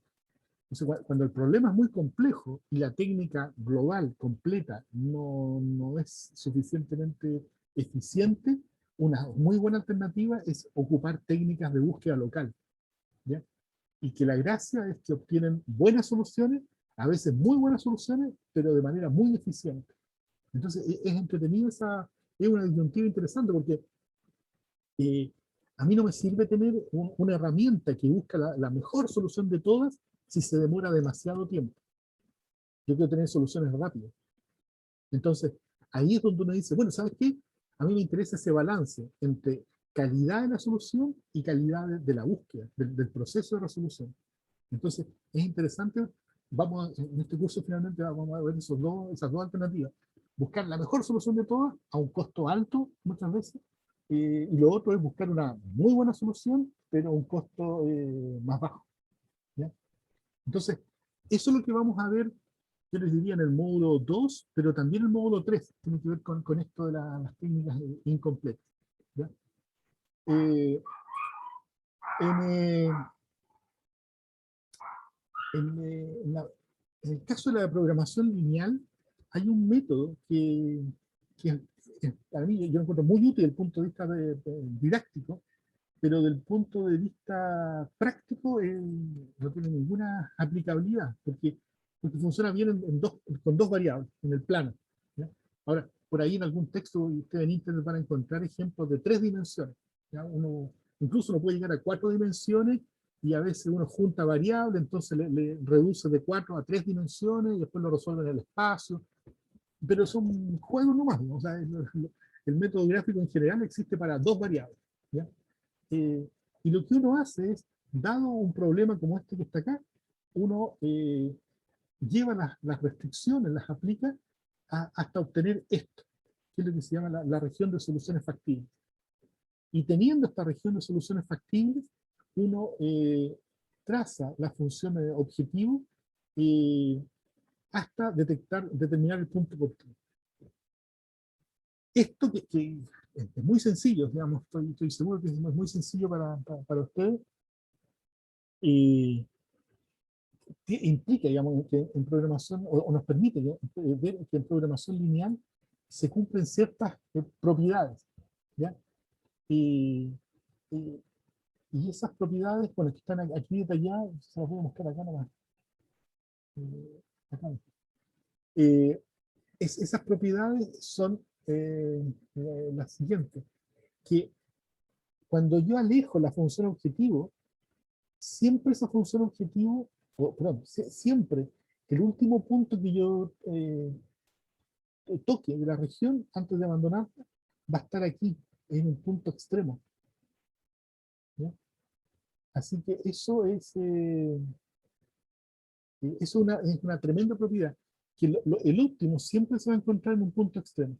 Entonces, cuando el problema es muy complejo y la técnica global, completa, no es suficientemente eficiente, una muy buena alternativa es ocupar técnicas de búsqueda local, ¿ya? Y que la gracia es que obtienen buenas soluciones, a veces muy buenas soluciones, pero de manera muy eficiente. Entonces, es entretenido, es una disyuntiva interesante, porque a mí no me sirve tener una herramienta que busca la mejor solución de todas si se demora demasiado tiempo. Yo quiero tener soluciones rápidas. Entonces, ahí es donde uno dice, bueno, ¿sabes qué? A mí me interesa ese balance entre calidad de la solución y calidad de la búsqueda, del proceso de resolución. Entonces, es interesante, en este curso finalmente vamos a ver esas dos alternativas. Buscar la mejor solución de todas a un costo alto, muchas veces, y lo otro es buscar una muy buena solución, pero a un costo más bajo, ¿ya? Entonces, eso es lo que vamos a ver, yo les diría, en el módulo 2, pero también el módulo 3, tiene que ver con esto de las técnicas incompletas, ¿ya? En el caso de la programación lineal, hay un método que para mí yo lo encuentro muy útil desde el punto de vista didáctico, pero del punto de vista práctico no tiene ninguna aplicabilidad, porque funciona bien con dos variables en el plano, ¿ya? Ahora, por ahí en algún texto ustedes en internet van a encontrar ejemplos de 3 dimensiones, ¿ya? Incluso uno puede llegar a 4 dimensiones y a veces uno junta variables, entonces le reduce de 4 a 3 dimensiones y después lo resuelve en el espacio. Pero son juegos nomás, ¿no? O sea, el método gráfico en general existe para 2 variables, ¿ya? Y lo que uno hace es, dado un problema como este que está acá, uno lleva las restricciones, las aplica hasta obtener esto, que es lo que se llama la región de soluciones factibles. Y teniendo esta región de soluciones factibles, uno traza la función objetivo hasta determinar el punto óptimo. Esto que es muy sencillo, digamos, estoy seguro que es muy sencillo para ustedes, implica, digamos, que en programación, o nos permite ver que en programación lineal se cumplen ciertas propiedades, ¿ya? Y esas propiedades, bueno, que están aquí detalladas, se las voy a mostrar acá nomás. Acá. Esas propiedades son las siguientes, que cuando yo alejo la función objetivo, siempre esa función objetivo, perdón, siempre el último punto que yo toque de la región antes de abandonarla va a estar aquí, en un punto extremo. ¿Ya? Así que eso es una tremenda propiedad, que el óptimo siempre se va a encontrar en un punto extremo.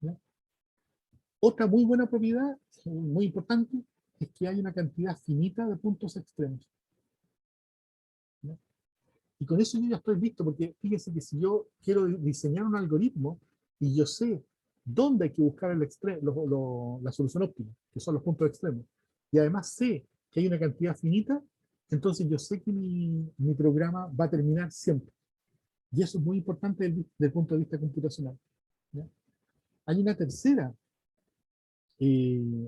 ¿Ya? Otra muy buena propiedad, muy importante, es que hay una cantidad finita de puntos extremos. ¿Ya? Y con eso yo ya estoy listo, porque fíjense que si yo quiero diseñar un algoritmo y yo sé dónde hay que buscar la solución óptima, que son los puntos extremos, y además sé que hay una cantidad finita, entonces yo sé que mi programa va a terminar siempre. Y eso es muy importante desde el punto de vista computacional. ¿Ya? Hay una tercera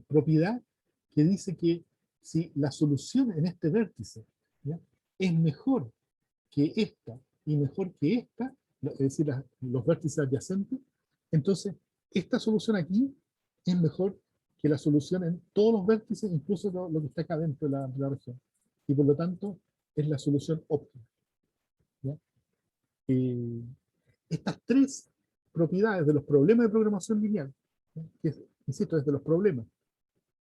propiedad que dice que si la solución en este vértice, ¿ya?, es mejor que esta y mejor que esta, es decir, los vértices adyacentes, entonces esta solución aquí es mejor que la solución en todos los vértices, incluso lo que está acá dentro de la región. Y por lo tanto, es la solución óptima. ¿Ya? Estas tres propiedades de los problemas de programación lineal, ¿ya?, que insisto, desde los problemas,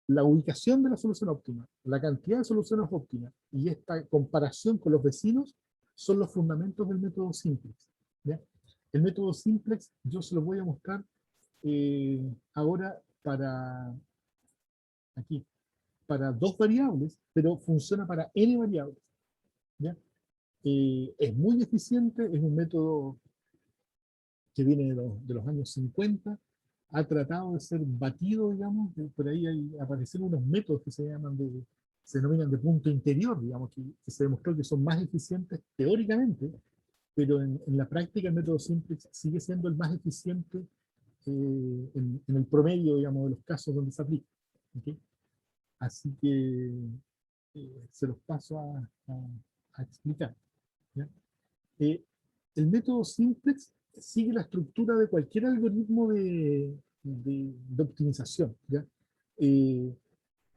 la ubicación de la solución óptima, la cantidad de soluciones óptimas y esta comparación con los vecinos son los fundamentos del método simplex. ¿Ya? El método simplex yo se lo voy a mostrar ahora para dos variables, pero funciona para n variables. ¿Ya? Es muy eficiente, es un método que viene de los años 50, ha tratado de ser batido, digamos, por ahí aparecen unos métodos que se denominan de punto interior, digamos, que se demostró que son más eficientes teóricamente, pero en la práctica el método simplex sigue siendo el más eficiente en el promedio, digamos, de los casos donde se aplica. ¿Okay? Así que se los paso a explicar. ¿Ya? El método simplex sigue la estructura de cualquier algoritmo de optimización. ¿Ya?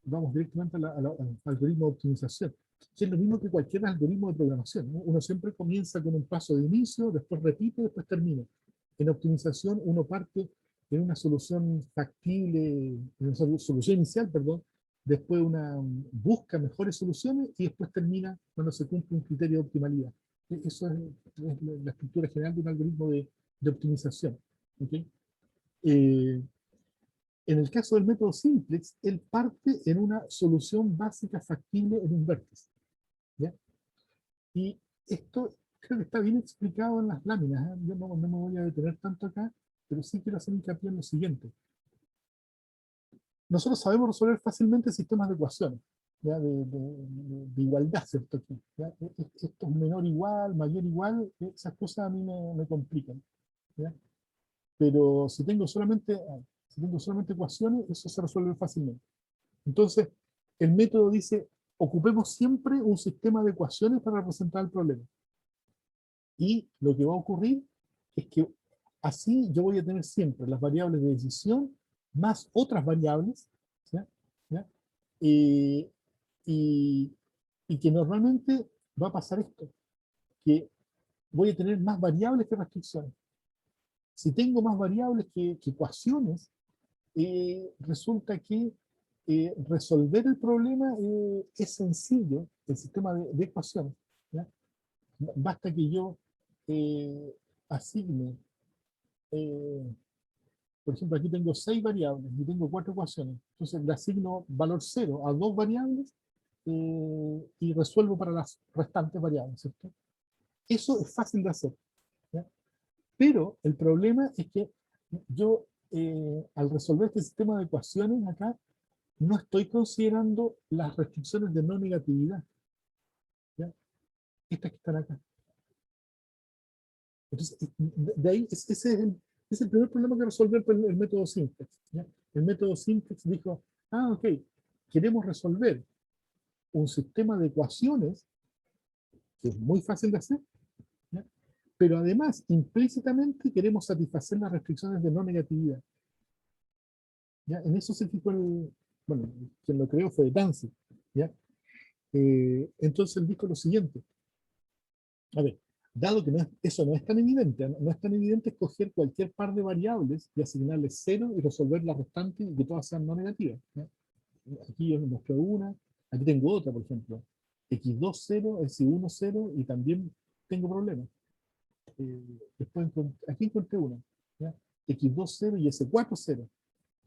Vamos directamente al algoritmo de optimización, que es lo mismo que cualquier algoritmo de programación, ¿no? Uno siempre comienza con un paso de inicio, después repite, después termina. En optimización uno parte en una solución factible, en una solución inicial, perdón, después busca mejores soluciones y después termina cuando se cumple un criterio de optimalidad. Eso es la estructura general de un algoritmo de optimización. ¿Okay? En el caso del método simplex, él parte en una solución básica factible en un vértice. ¿Ya? Y esto creo que está bien explicado en las láminas, ¿eh? Yo no me voy a detener tanto acá, pero sí quiero hacer hincapié en lo siguiente. Nosotros sabemos resolver fácilmente sistemas de ecuaciones, ¿ya? De igualdad, ¿cierto? ¿Ya? Esto es menor igual, mayor igual, esas cosas a mí me complican. ¿Ya? Pero si tengo solamente ecuaciones, eso se resuelve fácilmente. Entonces, el método dice, ocupemos siempre un sistema de ecuaciones para representar el problema. Y lo que va a ocurrir es que así yo voy a tener siempre las variables de decisión más otras variables, ¿ya? ¿Ya? Y Y que normalmente va a pasar esto, que voy a tener más variables que restricciones. Si tengo más variables que ecuaciones, resulta que resolver el problema es sencillo, el sistema de ecuaciones. ¿Ya? Basta que yo asigne, por ejemplo, aquí tengo 6 variables y tengo 4 ecuaciones. Entonces le asigno valor 0 a 2 variables y resuelvo para las restantes variables, ¿cierto? Eso es fácil de hacer. ¿Ya? Pero el problema es que yo, al resolver este sistema de ecuaciones acá, no estoy considerando las restricciones de no negatividad. ¿Ya? Estas que están acá. Entonces, de ahí, ese es el primer problema que resolvió el método Simplex. ¿Ya? El método Simplex dijo, ok, queremos resolver un sistema de ecuaciones que es muy fácil de hacer, ¿ya? Pero además, implícitamente, queremos satisfacer las restricciones de no negatividad. ¿Ya? En eso se fijó bueno, quien lo creó fue Danzig, ¿ya? Entonces él dijo lo siguiente, a ver, dado que eso no es tan evidente, no es tan evidente escoger cualquier par de variables y asignarles 0 y resolver las restantes y que todas sean no negativas, ¿ya? Aquí yo mostré una, aquí tengo otra, por ejemplo, x2 0, x1 0, y también tengo problemas. Después aquí encontré una, ¿ya? x2 0 y s4 0.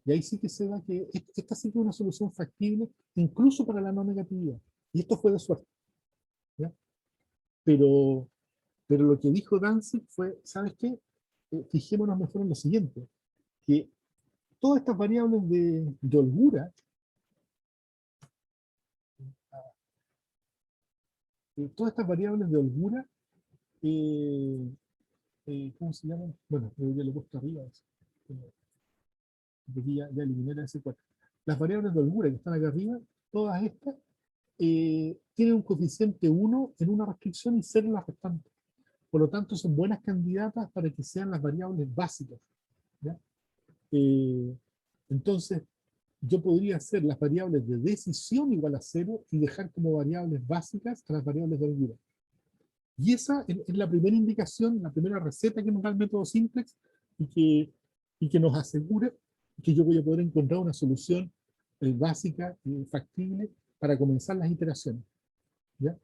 Y ahí sí que se da que esta sí que es una solución factible, incluso para la no negatividad. Y esto fue de suerte. ¿Ya? Pero lo que dijo Danzig fue, ¿sabes qué? Fijémonos mejor en lo siguiente, que todas estas variables de holgura, ¿cómo se llaman? Bueno, ya lo he puesto arriba. Aquí ya eliminé la S4. Las variables de holgura que están acá arriba, todas estas, tienen un coeficiente 1 en una restricción y 0 en la restante. Por lo tanto, son buenas candidatas para que sean las variables básicas. ¿Ya? Entonces, yo podría hacer las variables de decisión igual a 0 y dejar como variables básicas a las variables de holgura. Y esa es la primera indicación, la primera receta que nos da el método Simplex y que nos asegura que yo voy a poder encontrar una solución básica y factible para comenzar las iteraciones. ¿Ya?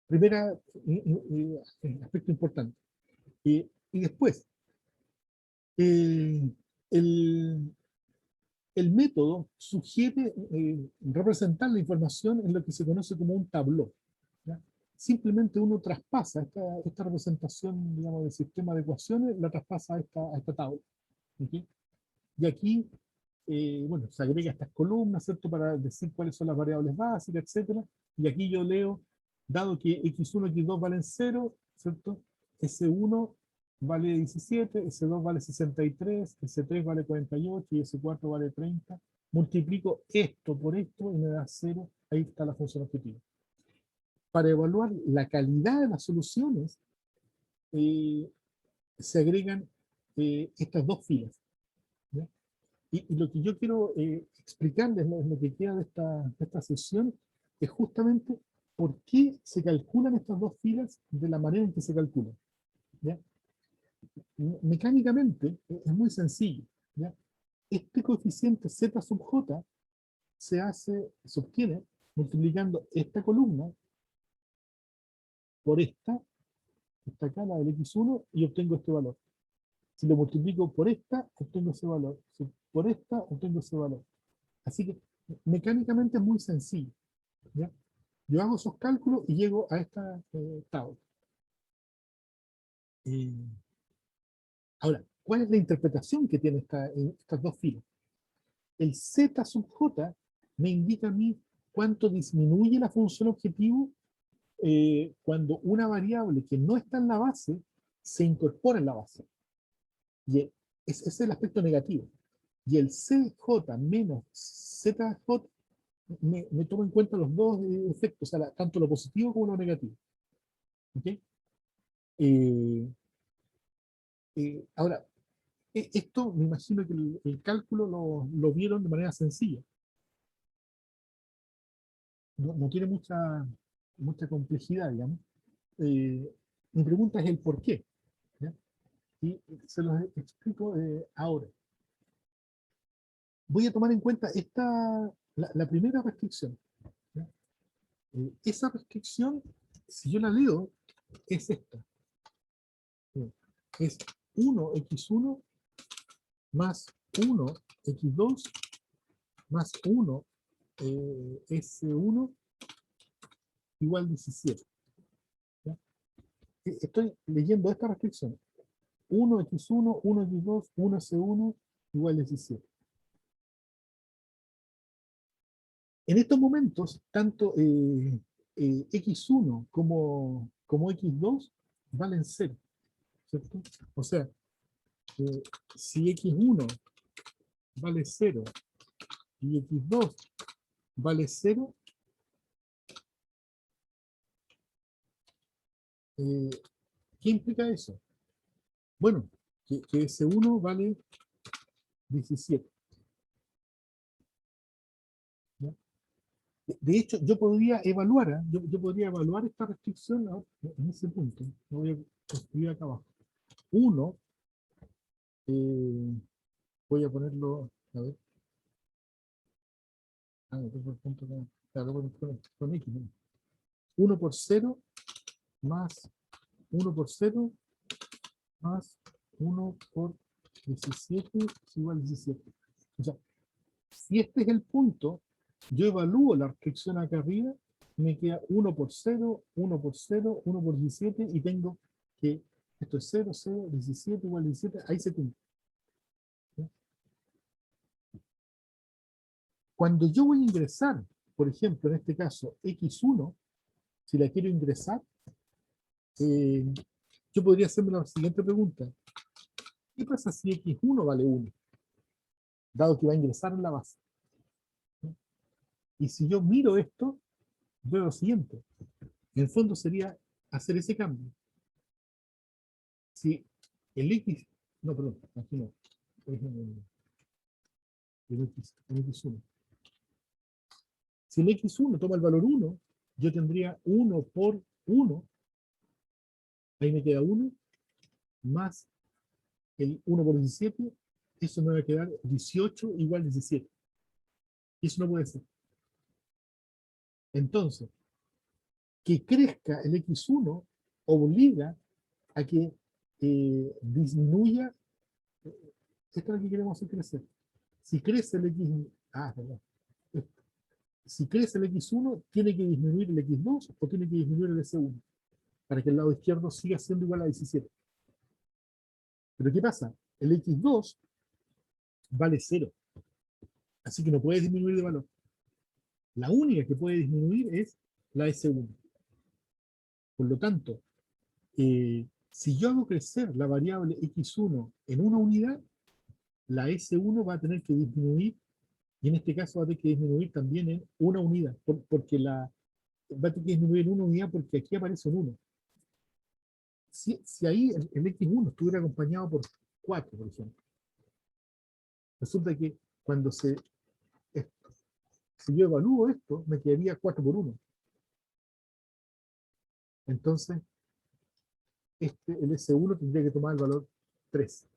Primera aspecto importante. Y después, el método sugiere representar la información en lo que se conoce como un tabló. ¿Ya? Simplemente uno traspasa esta representación, digamos, del sistema de ecuaciones, la traspasa a esta tabla. ¿Okay? Y aquí, bueno, se agrega estas columnas, ¿cierto? Para decir cuáles son las variables básicas, etcétera. Y aquí yo leo, dado que x1 y x2 valen 0, ¿cierto? S1 vale 17, S2 vale 63, S3 vale 48 y S4 vale 30. Multiplico esto por esto y me da 0. Ahí está la función objetiva. Para evaluar la calidad de las soluciones, se agregan estas dos filas. ¿Ya? Y lo que yo quiero explicarles, lo que queda de esta sesión, es justamente por qué se calculan estas dos filas de la manera en que se calculan. ¿Ya? Mecánicamente es muy sencillo. ¿Ya? Este coeficiente z sub j se obtiene multiplicando esta columna por esta acá, la del x1, y obtengo este valor. Si lo multiplico por esta, obtengo ese valor. Si por esta, obtengo ese valor. Así que mecánicamente es muy sencillo. ¿Ya? Yo hago esos cálculos y llego a esta tabla. Ahora, ¿cuál es la interpretación que tiene estas dos filas? El z sub j me indica a mí cuánto disminuye la función objetivo cuando una variable que no está en la base se incorpora en la base. Y ese es el aspecto negativo. Y el cj menos zj me toma en cuenta los dos efectos, o sea, tanto lo positivo como lo negativo. ¿Okay? Ahora, Esto me imagino que el cálculo lo vieron de manera sencilla. No tiene mucha complejidad, digamos. Mi pregunta es el por qué. ¿Ya? Y se los explico ahora. Voy a tomar en cuenta la primera restricción. ¿Ya? Esa restricción, si yo la leo, es esta. Es 1x1 más 1x2 más 1 S1 igual 17. ¿Ya? Estoy leyendo esta restricción. 1x1, 1x2, 1S1 igual 17. En estos momentos, tanto x1 como x2 valen 0. ¿Cierto? O sea, si x1 vale 0 y x2 vale 0, ¿qué implica eso? Bueno, que S1 vale 17. ¿Ya? De hecho, yo podría evaluar, yo podría evaluar esta restricción en ese punto. Lo voy a escribir acá abajo. 1, voy a ponerlo, a ver. Por punto, claro, con X. ¿No? 1 por 0 más 1 por 0 más 1 por 17 es igual a 17. O sea, si este es el punto, yo evalúo la restricción acá arriba, me queda 1 por 0, 1 por 0, 1 por 17, y tengo que esto es 0, 0, 17 igual a 17, ahí se cumple. ¿Sí? Cuando yo voy a ingresar, por ejemplo, en este caso, x1, si la quiero ingresar, yo podría hacerme la siguiente pregunta. ¿Qué pasa si x1 vale 1? Dado que va a ingresar en la base. ¿Sí? Y si yo miro esto, veo lo siguiente. En el fondo sería hacer ese cambio. Si el x, no, perdón, aquí no, es el x1. Si el x1 toma el valor 1, yo tendría 1 por 1, ahí me queda 1, más el 1 por 17, eso me va a quedar 18 igual 17. Y eso no puede ser. Entonces, que crezca el x1 obliga a que disminuya, esto es lo que queremos hacer crecer. Si crece el perdón. Si crece el x1, tiene que disminuir el x2 o tiene que disminuir el s1 para que el lado izquierdo siga siendo igual a 17. Pero ¿qué pasa? El x2 vale 0. Así que no puede disminuir de valor. La única que puede disminuir es la S1. Por lo tanto, si yo hago crecer la variable x1 en una unidad, la S1 va a tener que disminuir, y en este caso va a tener que disminuir también en una unidad, porque va a tener que disminuir en una unidad porque aquí aparece un 1. Si ahí el x1 estuviera acompañado por 4, por ejemplo, resulta que cuando si yo evalúo esto, me quedaría 4 por 1. Entonces, el S1 tendría que tomar el valor 3.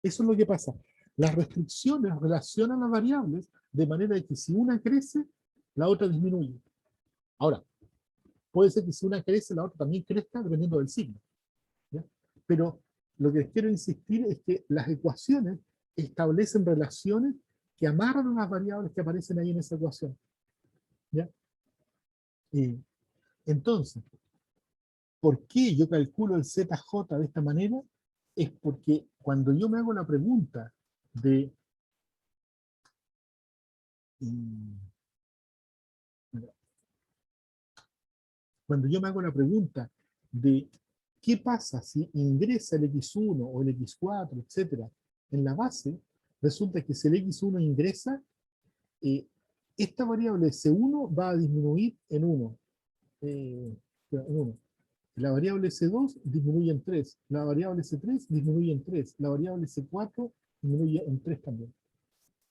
Eso es lo que pasa. Las restricciones relacionan las variables de manera que si una crece, la otra disminuye. Ahora, puede ser que si una crece, la otra también crezca dependiendo del signo. ¿Ya? Pero lo que les quiero insistir es que las ecuaciones establecen relaciones que amarran a las variables que aparecen ahí en esa ecuación. ¿Ya? Entonces, ¿por qué yo calculo el ZJ de esta manera? Es porque cuando yo me hago la pregunta de qué pasa si ingresa el X1 o el X4, etcétera, en la base, resulta que si el X1 ingresa, esta variable C1 va a disminuir en 1. La variable C2 disminuye en 3, la variable C3 disminuye en 3, la variable C4 disminuye en 3 también.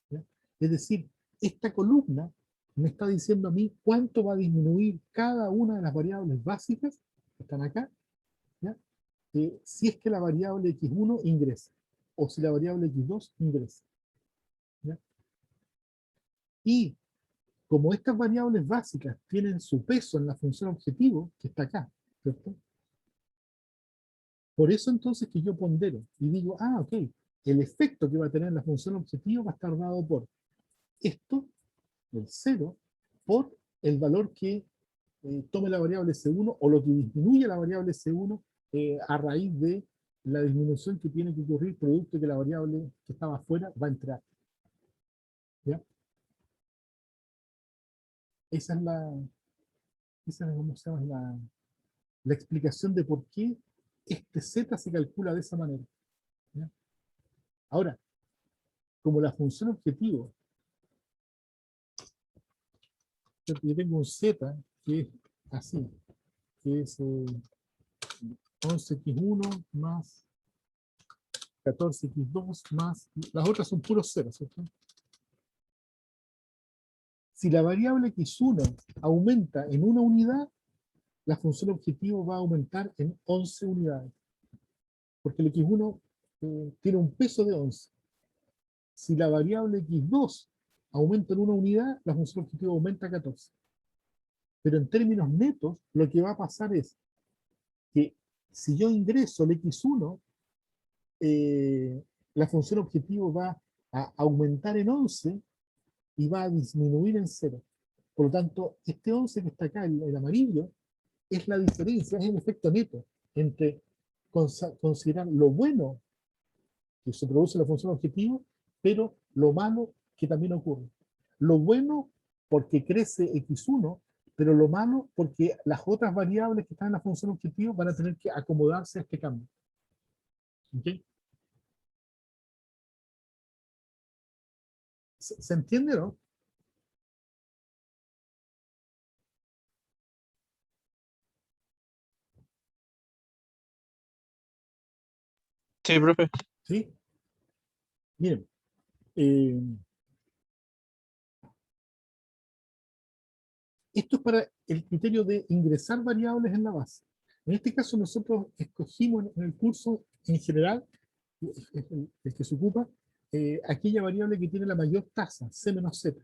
¿Ya? Es decir, esta columna me está diciendo a mí cuánto va a disminuir cada una de las variables básicas que están acá, ¿ya? Si es que la variable x1 ingresa, o si la variable x2 ingresa. ¿Ya? Y como estas variables básicas tienen su peso en la función objetivo, que está acá, ¿cierto? Por eso entonces que yo pondero y digo, ah, ok, el efecto que va a tener la función objetivo va a estar dado por esto, el 0, por el valor que tome la variable C1 o lo que disminuye la variable C1 a raíz de la disminución que tiene que ocurrir producto que la variable que estaba afuera va a entrar. ¿Ya? Esa es ¿cómo se llama? La explicación de por qué este Z se calcula de esa manera. ¿Ya? Ahora, como la función objetivo, yo tengo un Z que es así, que es 11x1 más 14x2 más, las otras son puros ceros, ¿cierto? Si la variable x1 aumenta en una unidad, la función objetivo va a aumentar en 11 unidades. Porque el x1 tiene un peso de 11. Si la variable x2 aumenta en una unidad, la función objetivo aumenta a 14. Pero en términos netos, lo que va a pasar es que si yo ingreso el x1, la función objetivo va a aumentar en 11 y va a disminuir en 0. Por lo tanto, este 11 que está acá, el amarillo, es la diferencia, es el efecto neto entre considerar lo bueno que se produce en la función objetivo, pero lo malo que también ocurre. Lo bueno porque crece x1, pero lo malo porque las otras variables que están en la función objetivo van a tener que acomodarse a este cambio. ¿Okay? ¿Se entiende, no? Sí, profe. ¿Sí? Miren, esto es para el criterio de ingresar variables en la base. En este caso nosotros escogimos en el curso en general, el que se ocupa, aquella variable que tiene la mayor tasa, C menos Z.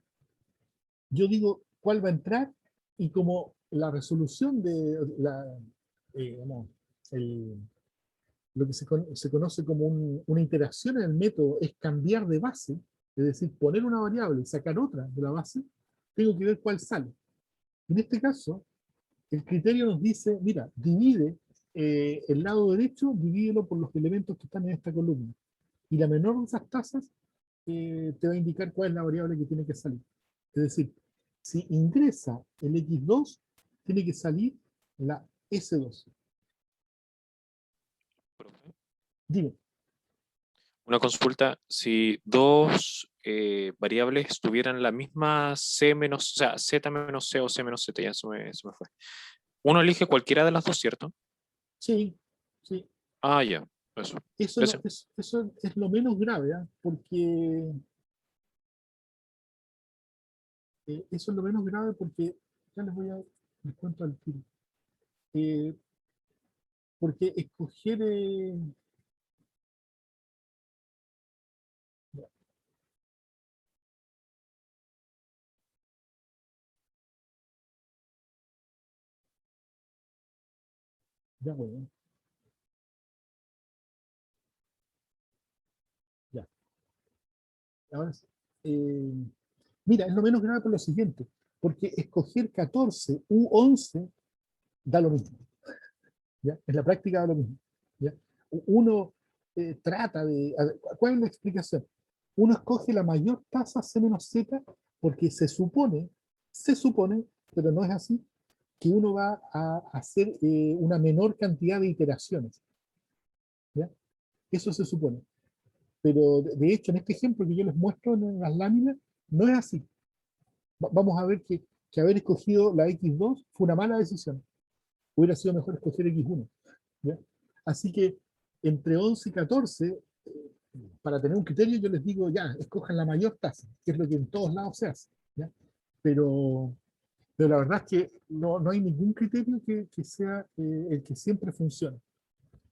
Yo digo cuál va a entrar y como la resolución de lo que se conoce como una interacción en el método es cambiar de base, es decir, poner una variable y sacar otra de la base, tengo que ver cuál sale. En este caso, el criterio nos dice, mira, divide el lado derecho, divídelo por los elementos que están en esta columna. Y la menor de esas tasas te va a indicar cuál es la variable que tiene que salir. Es decir, si ingresa el x2, tiene que salir la s2. Profe, Dime. una consulta, si dos variables tuvieran la misma C menos, o sea, Z menos C o C menos Z, ya se me fue. Uno elige cualquiera de las dos, ¿cierto? Sí, sí. Ah, ya, eso. Eso es lo menos grave, ¿eh? Porque eso es lo menos grave porque ya les cuento al tiro. Porque escoger ya bueno, ya. Ahora sí. Mira, es lo menos grave por lo siguiente, porque escoger 14 u 11 da lo mismo. ¿Ya? En la práctica da lo mismo. ¿Ya? Uno trata de... ¿Cuál es la explicación? Uno escoge la mayor tasa C menos Z porque se supone, pero no es así, que uno va a hacer una menor cantidad de iteraciones. ¿Ya? Eso se supone. Pero de hecho, en este ejemplo que yo les muestro en las láminas, no es así. Vamos a ver que haber escogido la X2 fue una mala decisión. hubiera sido mejor escoger X1. ¿Ya? Así que entre 11 y 14, para tener un criterio, yo les digo, ya, escojan la mayor tasa, que es lo que en todos lados se hace. ¿Ya? Pero la verdad es que no hay ningún criterio que sea el que siempre funcione.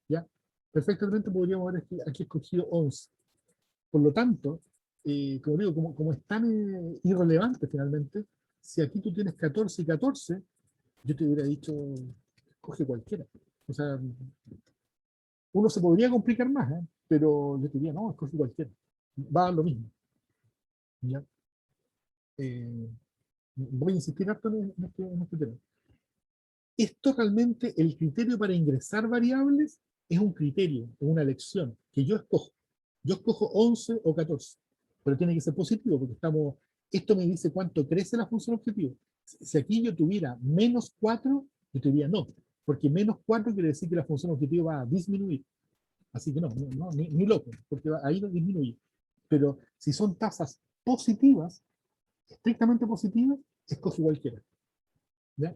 ¿Ya? Perfectamente podríamos haber aquí escogido 11. Por lo tanto, como digo, como es tan irrelevante finalmente, si aquí tú tienes 14 y 14, yo te hubiera dicho, coge cualquiera. O sea, uno se podría complicar más, pero yo te diría, no, escoge cualquiera. Va a dar lo mismo. ¿Ya? Voy a insistir harto en este tema. Esto realmente, el criterio para ingresar variables es un criterio, es una elección que yo escojo. Yo escojo 11 o 14, pero tiene que ser positivo porque esto me dice cuánto crece la función objetivo. Si aquí yo tuviera menos 4, yo te diría no, porque menos 4 quiere decir que la función objetivo va a disminuir. Así que no, ni loco, porque ahí no disminuye. Pero si son tasas positivas, estrictamente positivas, escoge cualquiera. ¿Ya?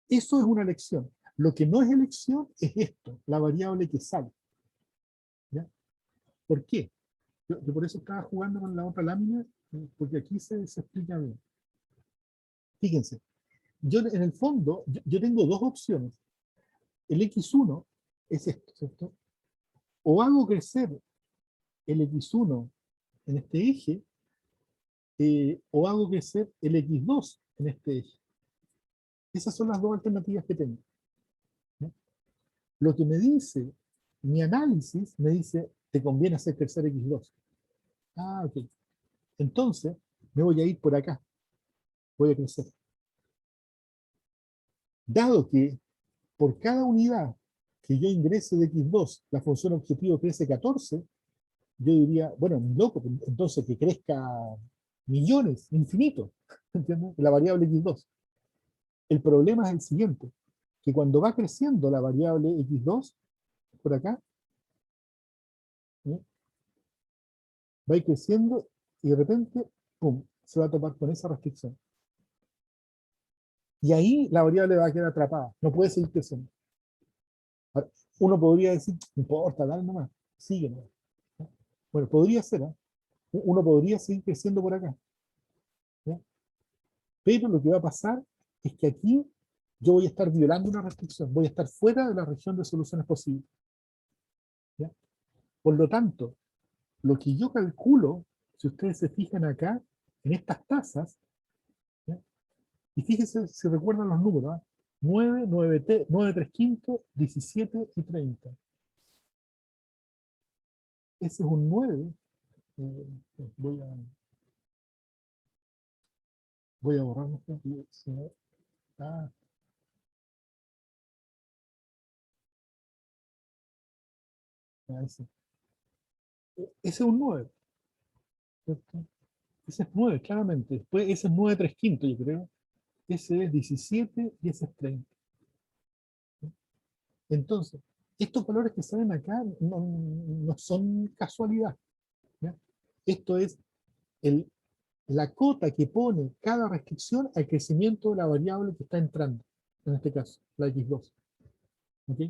Eso es una elección. Lo que no es elección es esto, la variable que sale. ¿Ya? ¿Por qué? Yo por eso estaba jugando con la otra lámina, porque aquí se explica bien. Fíjense, yo en el fondo, yo tengo dos opciones. El X1 es esto, ¿cierto? O hago crecer el X1 en este eje, o hago crecer el X2 en este eje. Esas son las dos alternativas que tengo. ¿Ya? Lo que me dice mi análisis, me dice, te conviene hacer crecer X2. Ah, ok. Entonces, me voy a ir por acá. Voy a crecer. Dado que por cada unidad que yo ingrese de X2, la función objetivo crece 14, yo diría, bueno, ni loco, entonces que crezca millones, infinito, ¿entiendes? La variable X2. El problema es el siguiente, que cuando va creciendo la variable X2, por acá, ¿eh? Va a ir creciendo y de repente, pum, se va a topar con esa restricción. Y ahí la variable va a quedar atrapada, no puede seguir creciendo. Ahora, uno podría decir, no importa, dale nomás, sigue nomás. ¿No? Bueno, podría ser, ¿eh? Uno podría seguir creciendo por acá. ¿Ya? Pero lo que va a pasar es que aquí yo voy a estar violando una restricción, voy a estar fuera de la región de soluciones posibles. ¿Ya? Por lo tanto, lo que yo calculo, si ustedes se fijan acá, en estas tasas, ¿ya? Y fíjense si recuerdan los números, ¿eh? 9, 9, 3 quintos, 17 y 30. Ese es un 9. Voy a borrar esto. Ah, ese. Ese es un 9. ¿Cierto? Ese es 9, claramente. Después ese es 9, 3 quintos, yo creo. Ese es 17 y ese es 30. Entonces, estos valores que salen acá no son casualidad. ¿Ya? Esto es la cota que pone cada restricción al crecimiento de la variable que está entrando, en este caso, la X2. ¿Ok?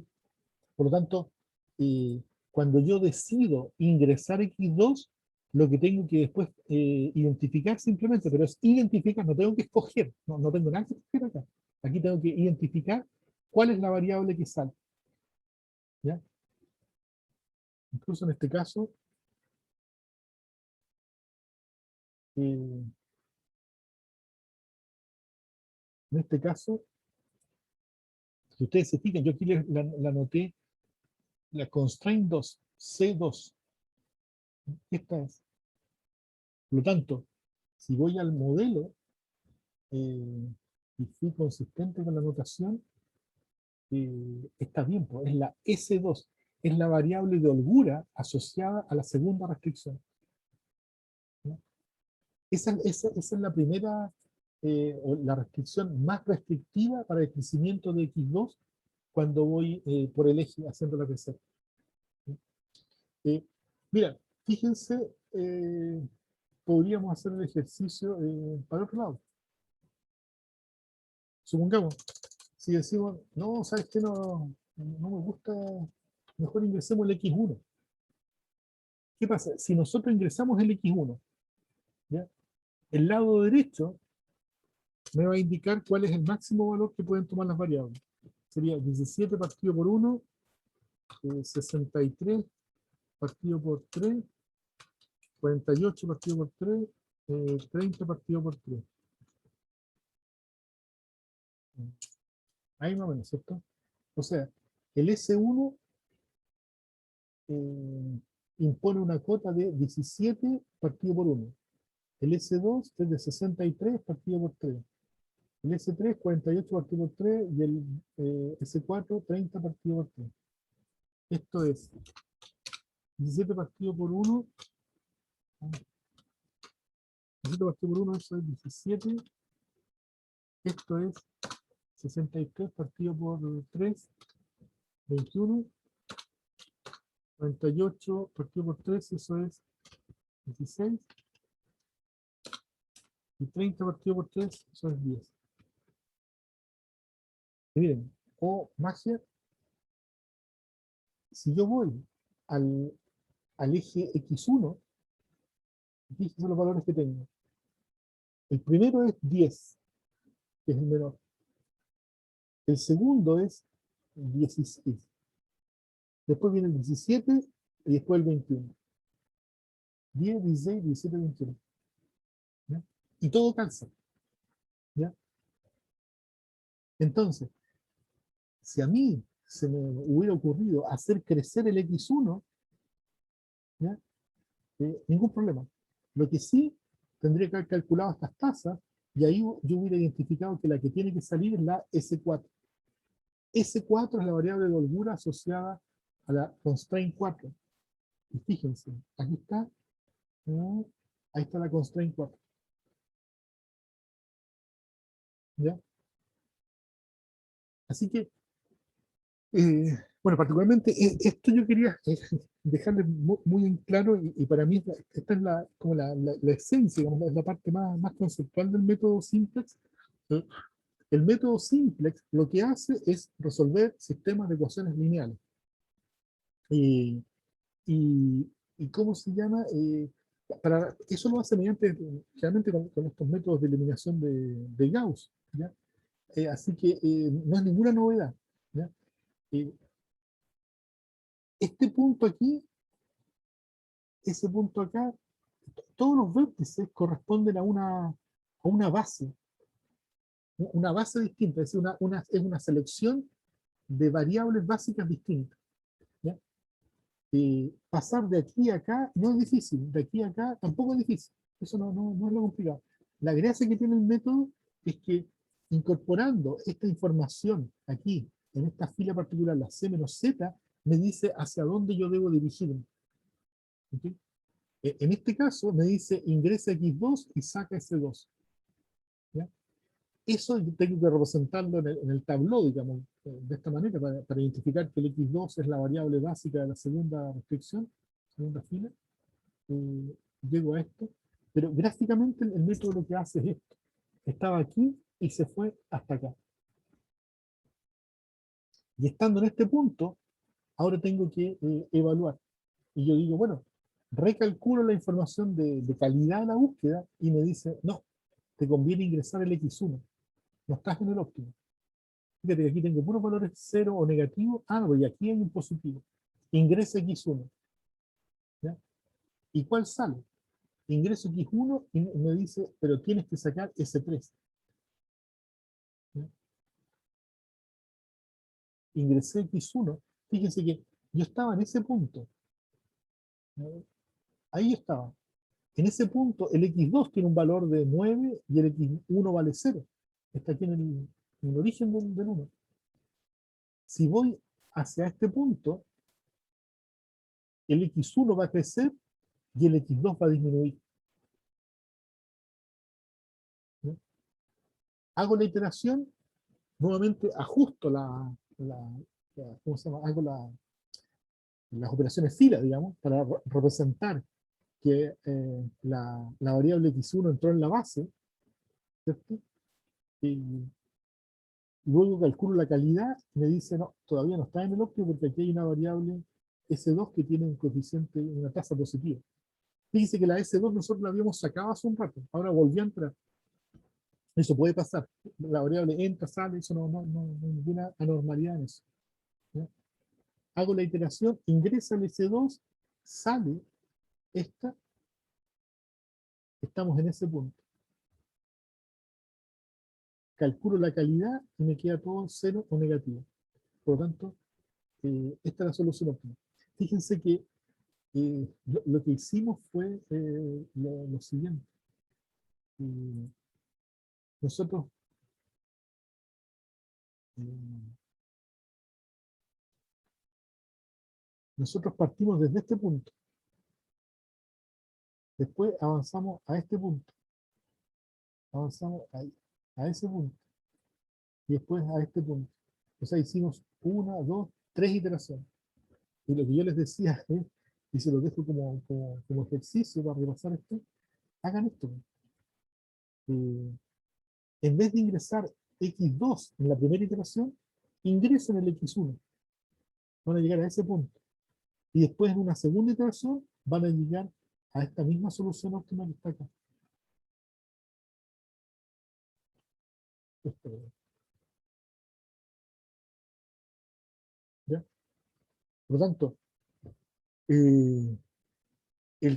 Por lo tanto, cuando yo decido ingresar X2, lo que tengo que después identificar simplemente, pero es identificar, no tengo que escoger, no tengo nada que escoger acá. Aquí tengo que identificar cuál es la variable que sale. ¿Ya? Incluso en este caso, en este caso, si ustedes se fijan, yo aquí la anoté, la constraint 2, C2. Esta es. Por lo tanto, si voy al modelo y fui consistente con la notación, está bien, pues, es la S2, es la variable de holgura asociada a la segunda restricción. ¿No? Esa es la primera, o la restricción más restrictiva para el crecimiento de X2 cuando voy por el eje haciendo la crecer. Mira, fíjense, podríamos hacer el ejercicio para otro lado. Supongamos, Si decimos, no, ¿sabes qué? No me gusta, mejor ingresemos el X1. ¿Qué pasa? Si nosotros ingresamos el X1, ¿ya? El lado derecho me va a indicar cuál es el máximo valor que pueden tomar las variables. Sería 17 partido por 1, 63 partido por 3, 48 partido por 3, 30 partido por 3. Ahí más o menos, ¿cierto? O sea, el S1 impone una cota de 17 partido por 1. El S2 es de 63 partido por 3. El S3, 48 partido por 3. Y el S4, 30 partido por 3. Esto es 17 partido por 1. 17 partido por 1, eso es 17. Esto es 63 partido por 3, 21. 48 partido por 3, eso es 16. Y 30 partido por 3, eso es 10. Y miren, magia, si yo voy al eje X1, aquí son los valores que tengo. El primero es 10, que es el menor. El segundo es 16. Después viene el 17 y después el 21. 10, 16, 17, 21. ¿Ya? Y todo calza. ¿Ya? Entonces, si a mí se me hubiera ocurrido hacer crecer el X1, ¿ya? Ningún problema. Lo que sí, tendría que haber calculado estas tasas, y ahí yo hubiera identificado que la que tiene que salir es la S4. S4 es la variable de holgura asociada a la constraint 4. Y fíjense, aquí está, ahí está la constraint 4. ¿Ya? Así que, bueno, particularmente esto yo quería dejarle muy en claro, y para mí esta es como la esencia, digamos, es la parte más conceptual del método simplex. El método simplex lo que hace es resolver sistemas de ecuaciones lineales. Y ¿cómo se llama? Eso lo hace mediante, generalmente con estos métodos de eliminación de Gauss, ¿ya? Así que no es ninguna novedad, ¿ya? Este punto aquí, ese punto acá, todos los vértices corresponden a una base distinta, es decir, es una selección de variables básicas distintas, ¿ya? Pasar de aquí a acá no es difícil, de aquí a acá tampoco es difícil, eso no es lo complicado. La gracia que tiene el método es que incorporando esta información aquí, en esta fila particular, la C menos Z, me dice hacia dónde yo debo dirigirme. ¿Okay? En este caso me dice ingresa X2 y saca S2. ¿Ya? Eso yo tengo que representarlo en el tabló, digamos, de esta manera, para identificar que el X2 es la variable básica de la segunda restricción, segunda fila. Llego a esto, pero gráficamente el método lo que hace es esto. Estaba aquí y se fue hasta acá. Y estando en este punto, ahora tengo que evaluar. Y yo digo, bueno, recalculo la información de calidad de la búsqueda y me dice, no, te conviene ingresar el X1. No estás en el óptimo. Fíjate que aquí tengo puros valores 0 o negativo. No, y aquí hay un positivo. Ingresa X1. ¿Ya? ¿Y cuál sale? Ingreso X1 y me dice, pero tienes que sacar S3. ¿Ya? Ingresé X1. Fíjense que yo estaba en ese punto. Ahí estaba. En ese punto, el X2 tiene un valor de 9 y el X1 vale 0. Está aquí en el origen del 1. Si voy hacia este punto, el X1 va a crecer y el X2 va a disminuir. ¿Sí? Hago la iteración, nuevamente ajusto ¿cómo se llama? Hago las operaciones fila, digamos, para representar que la variable X1 entró en la base, ¿cierto? luego calculo la calidad, me dice, no, todavía no está en el óptimo porque aquí hay una variable S2 que tiene un coeficiente, una tasa positiva. Fíjense que la S2 nosotros la habíamos sacado hace un rato, ahora volvió a entrar. Eso puede pasar. La variable entra, sale, eso no hay ninguna anormalidad en eso. ¿Ya? Hago la iteración, ingresa el S2, sale esta, estamos en ese punto. Calculo la calidad y me queda todo cero o negativo. Por lo tanto, esta es la solución óptima. Fíjense que lo que hicimos fue lo siguiente. Nosotros partimos desde este punto. Después avanzamos a este punto. Avanzamos ahí, a ese punto. Y después a este punto. O sea, hicimos 1, 2, 3 iteraciones. Y lo que yo les decía es, y se los dejo como ejercicio para repasar esto, hagan esto. En vez de ingresar X2 en la primera iteración, ingresen el X1. Van a llegar a ese punto. Y después en una segunda iteración van a llegar a esta misma solución óptima que está acá. ¿Ya? Por lo tanto, el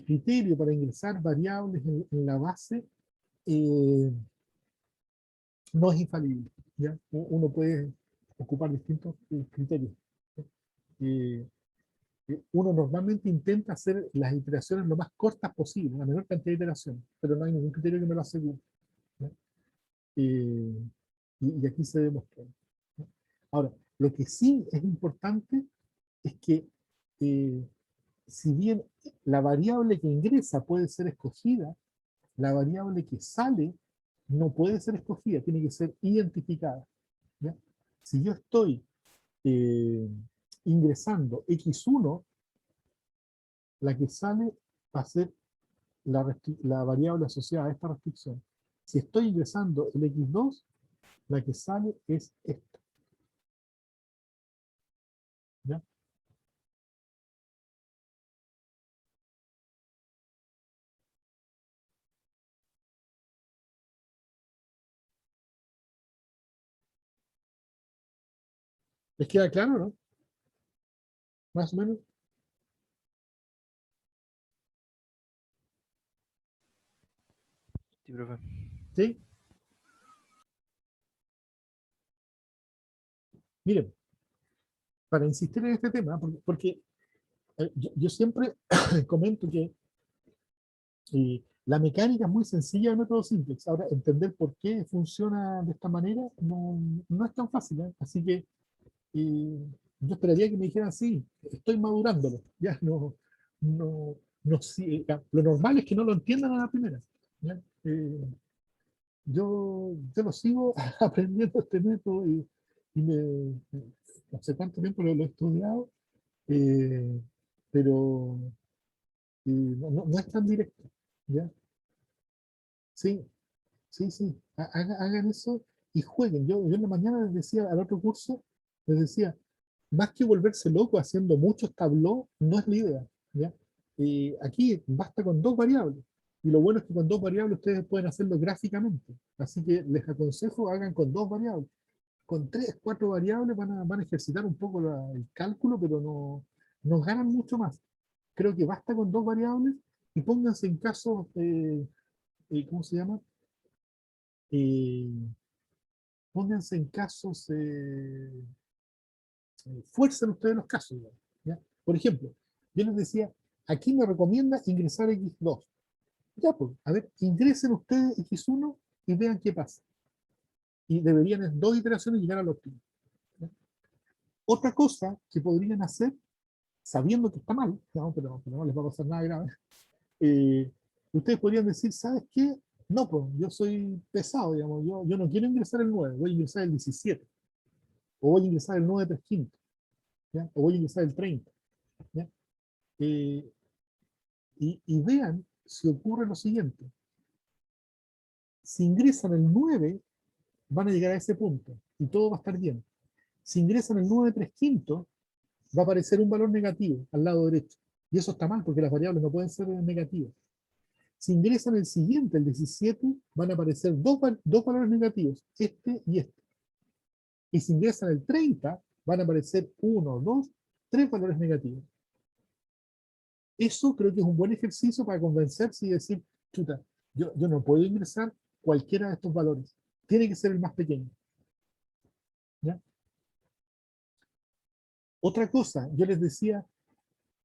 criterio para ingresar variables en la base no es infalible. ¿Ya? Uno puede ocupar distintos criterios. Uno normalmente intenta hacer las iteraciones lo más cortas posible, la menor cantidad de iteraciones, pero no hay ningún criterio que me lo asegure. ¿Ya? Y aquí se demostró. ¿Ya? Ahora, lo que sí es importante es que si bien la variable que ingresa puede ser escogida, la variable que sale no puede ser escogida, tiene que ser identificada. ¿Ya? Si yo estoy ingresando X1, la que sale va a ser la variable asociada a esta restricción. Si estoy ingresando el X2, la que sale es esta. ¿Ya? ¿Les queda claro, no? Más o menos. Sí, profe. ¿Sí? Miren, para insistir en este tema, porque yo siempre comento que la mecánica es muy sencilla del método simplex. Ahora, entender por qué funciona de esta manera no es tan fácil, ¿eh? Así que yo esperaría que me dijeran, sí, estoy madurándolo. Ya sí, lo normal es que no lo entiendan a la primera. ¿Ya? Yo lo sigo aprendiendo este método y no sé cuánto tiempo lo he estudiado, pero no es tan directo. ¿Ya? Sí, sí. Hagan eso y jueguen. Yo en la mañana les decía al otro curso, les decía, más que volverse loco haciendo muchos tableaux, no es la idea. ¿Ya? Aquí basta con 2 variables. Y lo bueno es que con 2 variables ustedes pueden hacerlo gráficamente. Así que les aconsejo hagan con 2 variables. Con 3, 4 variables van a ejercitar un poco el cálculo, pero no ganan mucho más. Creo que basta con 2 variables y pónganse en casos, ¿cómo se llama? Pónganse en casos, fuercen ustedes los casos. ¿Ya? Por ejemplo, yo les decía, aquí me recomienda ingresar X2. Ya, pues, a ver, ingresen ustedes X1 y vean qué pasa. Y deberían en 2 iteraciones llegar al óptimo. ¿Ya? Otra cosa que podrían hacer, sabiendo que está mal, ¿no? pero no les va a pasar nada grave, ustedes podrían decir, ¿sabes qué? No, pues yo soy pesado, digamos, yo no quiero ingresar el 9, voy a ingresar el 17, o voy a ingresar el 9 3 quinto, ¿ya? O voy a ingresar el 30. ¿Ya? Y vean si ocurre lo siguiente. Si ingresan el 9, van a llegar a ese punto. y todo va a estar bien. Si ingresan el 9 3/5, va a aparecer un valor negativo al lado derecho. Y eso está mal porque las variables no pueden ser negativas. Si ingresan el siguiente, el 17, van a aparecer dos valores negativos, este y este. Y si ingresan el 30, van a aparecer 1, 2, 3 valores negativos. Eso creo que es un buen ejercicio para convencerse y decir, chuta, yo no puedo ingresar cualquiera de estos valores. Tiene que ser el más pequeño. ¿Ya? Otra cosa, yo les decía,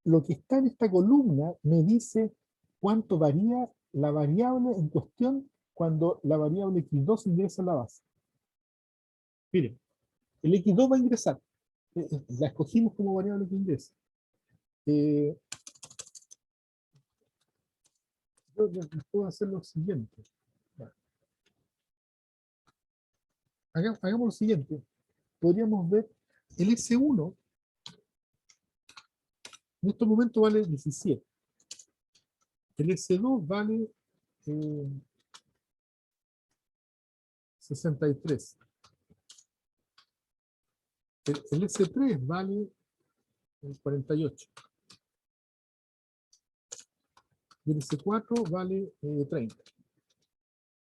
lo que está en esta columna me dice cuánto varía la variable en cuestión cuando la variable x2 ingresa a la base. Miren, el x2 va a ingresar. La escogimos como variable que ingresa. Yo puedo hacer lo siguiente. Hagamos lo siguiente. Podríamos ver el S1 en estos momentos vale 17. El S2 vale 63. El S3 vale 48. Y el S4 vale 30.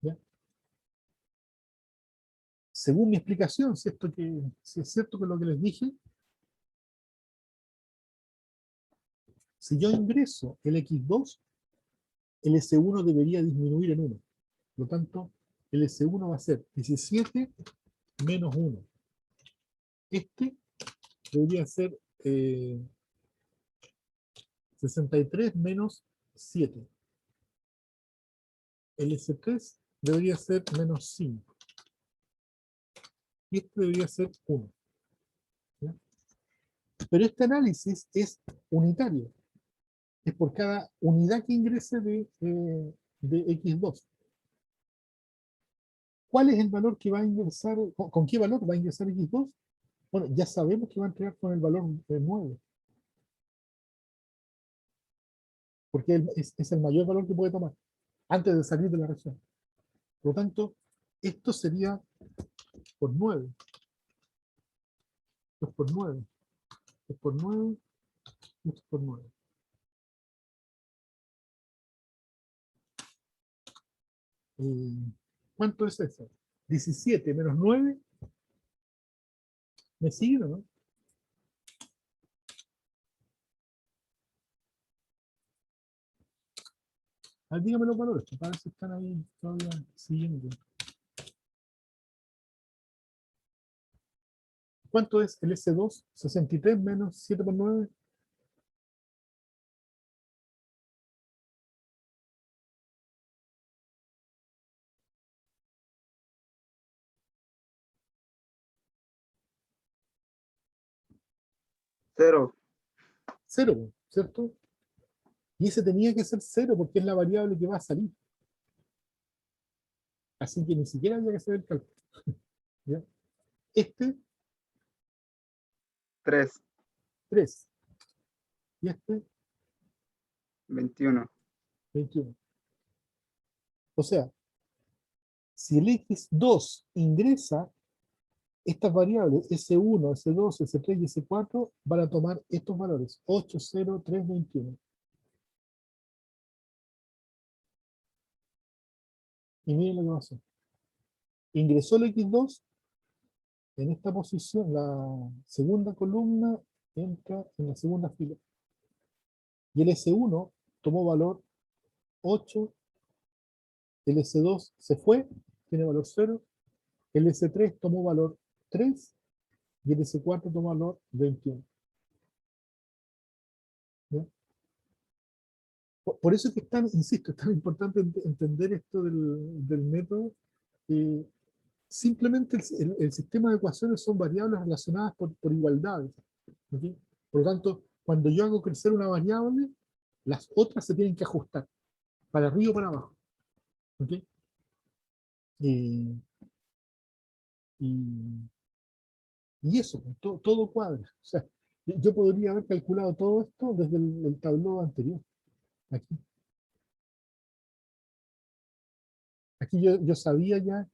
¿Ya? Según mi explicación, si es cierto que lo que les dije, si yo ingreso el X2, el S1 debería disminuir en 1. Por lo tanto, el S1 va a ser 17 menos 1. Este debería ser 63 menos 7. El S3 debería ser menos 5. Y este debería ser 1. ¿Ya? Pero este análisis es unitario. Es por cada unidad que ingrese de X2. ¿Cuál es el valor que va a ingresar? ¿Con qué valor va a ingresar X2? Bueno, ya sabemos que va a entregar con el valor 9. Porque es el mayor valor que puede tomar antes de salir de la región. Por lo tanto, esto sería por 9. Esto es por 9. Esto es por 9. Esto es por 9. ¿Cuánto es eso? 17 menos 9. ¿Me siguen o no? Dígame los valores, para ver si están ahí todavía siguiendo. ¿Cuánto es el S2? 63 menos 7 por 9. Cero. 0, ¿cierto? Y ese tenía que ser 0 porque es la variable que va a salir. Así que ni siquiera había que hacer el cálculo. ¿Ya? Este, 3. 3. Y este, 21. 21. O sea, si el X2 ingresa, estas variables S1, S2, S3 y S4 van a tomar estos valores, 8, 0, 3, 21. Y miren lo que pasó. Ingresó el X2 en esta posición, la segunda columna entra en la segunda fila. Y el S1 tomó valor 8, el S2 se fue, tiene valor 0, el S3 tomó valor 3 y el S4 tomó valor 21. ¿Ya? Por eso es que es tan, insisto, es tan importante entender esto del método. Simplemente el sistema de ecuaciones son variables relacionadas por igualdades. ¿Okay? Por lo tanto, cuando yo hago crecer una variable, las otras se tienen que ajustar, para arriba o para abajo. ¿Okay? Y eso, todo cuadra. O sea, yo podría haber calculado todo esto desde el tablero anterior. Aquí yo sabía ya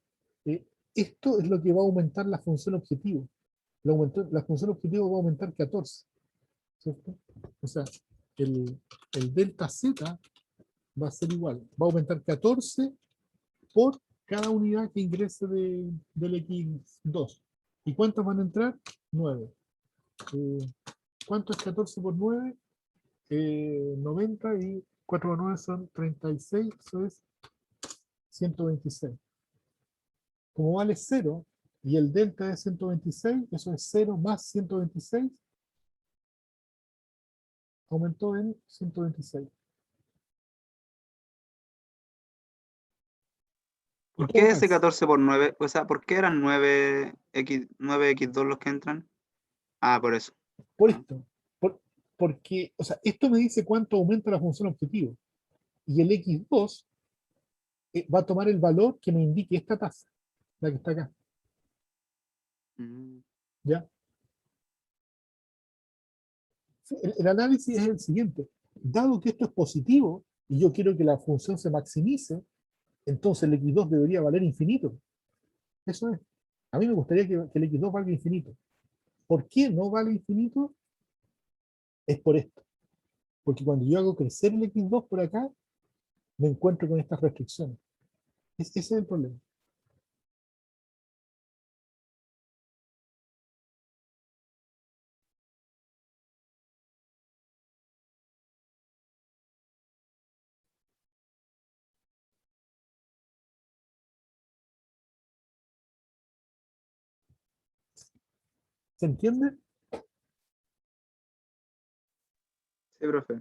Esto es lo que va a aumentar la función objetivo. La función objetivo va a aumentar 14. ¿Cierto? O sea, el delta Z va a ser igual. Va a aumentar 14 por cada unidad que ingrese del X2. ¿Y cuántas van a entrar? 9. ¿Cuánto es 14 por 9? 90 y 4 por 9 son 36, eso es 126. Como vale 0 y el delta es 126, eso es 0 más 126, aumentó en 126. ¿Por qué ese 14 por 9? O sea, ¿por qué eran 9x2 los que entran? Ah, por eso. Por esto, porque, o sea, esto me dice cuánto aumenta la función objetivo. Y el X2 va a tomar el valor que me indique esta tasa, la que está acá. ¿Ya? El análisis es el siguiente. Dado que esto es positivo, y yo quiero que la función se maximice, entonces el X2 debería valer infinito. Eso es. A mí me gustaría que el X2 valga infinito. ¿Por qué no vale infinito? Es por esto. Porque cuando yo hago crecer el X2 por acá, me encuentro con estas restricciones. Ese es el problema. ¿Se entiende? Sí, profe.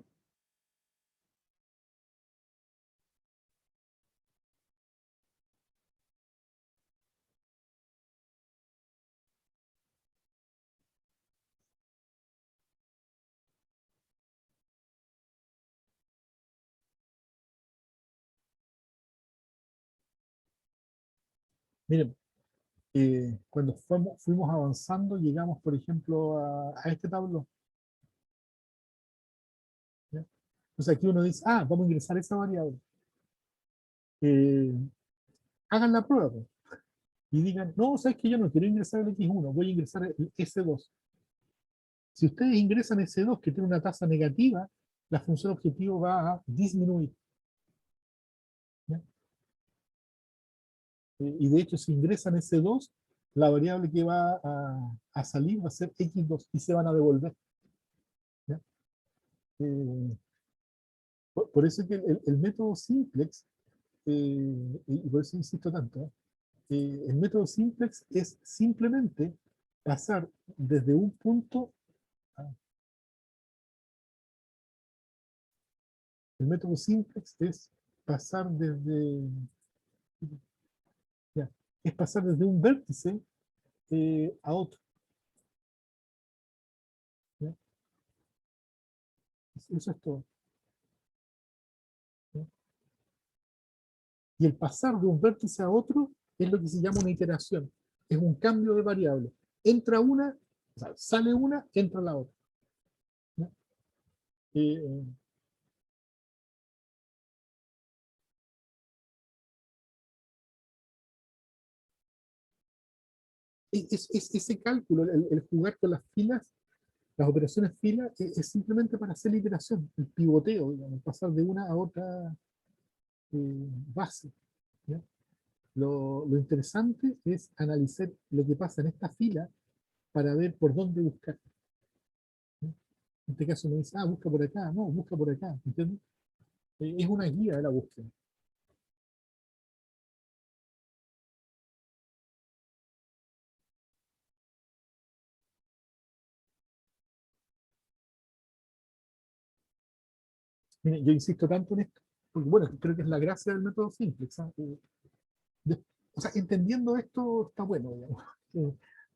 Miren, cuando fuimos avanzando, llegamos, por ejemplo, a este tablón. ¿Ya? Entonces aquí uno dice, vamos a ingresar esa variable. Hagan la prueba, pues, y digan, no, sabes que yo no quiero ingresar el X1, voy a ingresar el S2. Si ustedes ingresan S2, que tiene una tasa negativa, la función objetivo va a disminuir. ¿Ya? Y de hecho, si ingresan S2, la variable que va a salir va a ser X2 y se van a devolver. ¿Ya? Por eso es que el método simplex, y por eso insisto tanto, el método simplex es simplemente pasar desde un punto. El método simplex es pasar desde. Ya, es pasar desde un vértice a otro. ¿Ya? Eso es todo. ¿Ya? Y el pasar de un vértice a otro es lo que se llama una iteración. Es un cambio de variable. Entra una, o sea, sale una, entra la otra. ¿Ya? Ese cálculo, el jugar con las filas, las operaciones fila, es simplemente para hacer la iteración, el pivoteo, digamos, pasar de una a otra base. ¿Ya? Lo interesante es analizar lo que pasa en esta fila para ver por dónde buscar. ¿Ya? En este caso me dice, busca por acá, no, busca por acá, ¿entiendes? Es una guía de la búsqueda. Mire, yo insisto tanto en esto, porque bueno, creo que es la gracia del método simplex. O sea, entendiendo esto está bueno, digamos.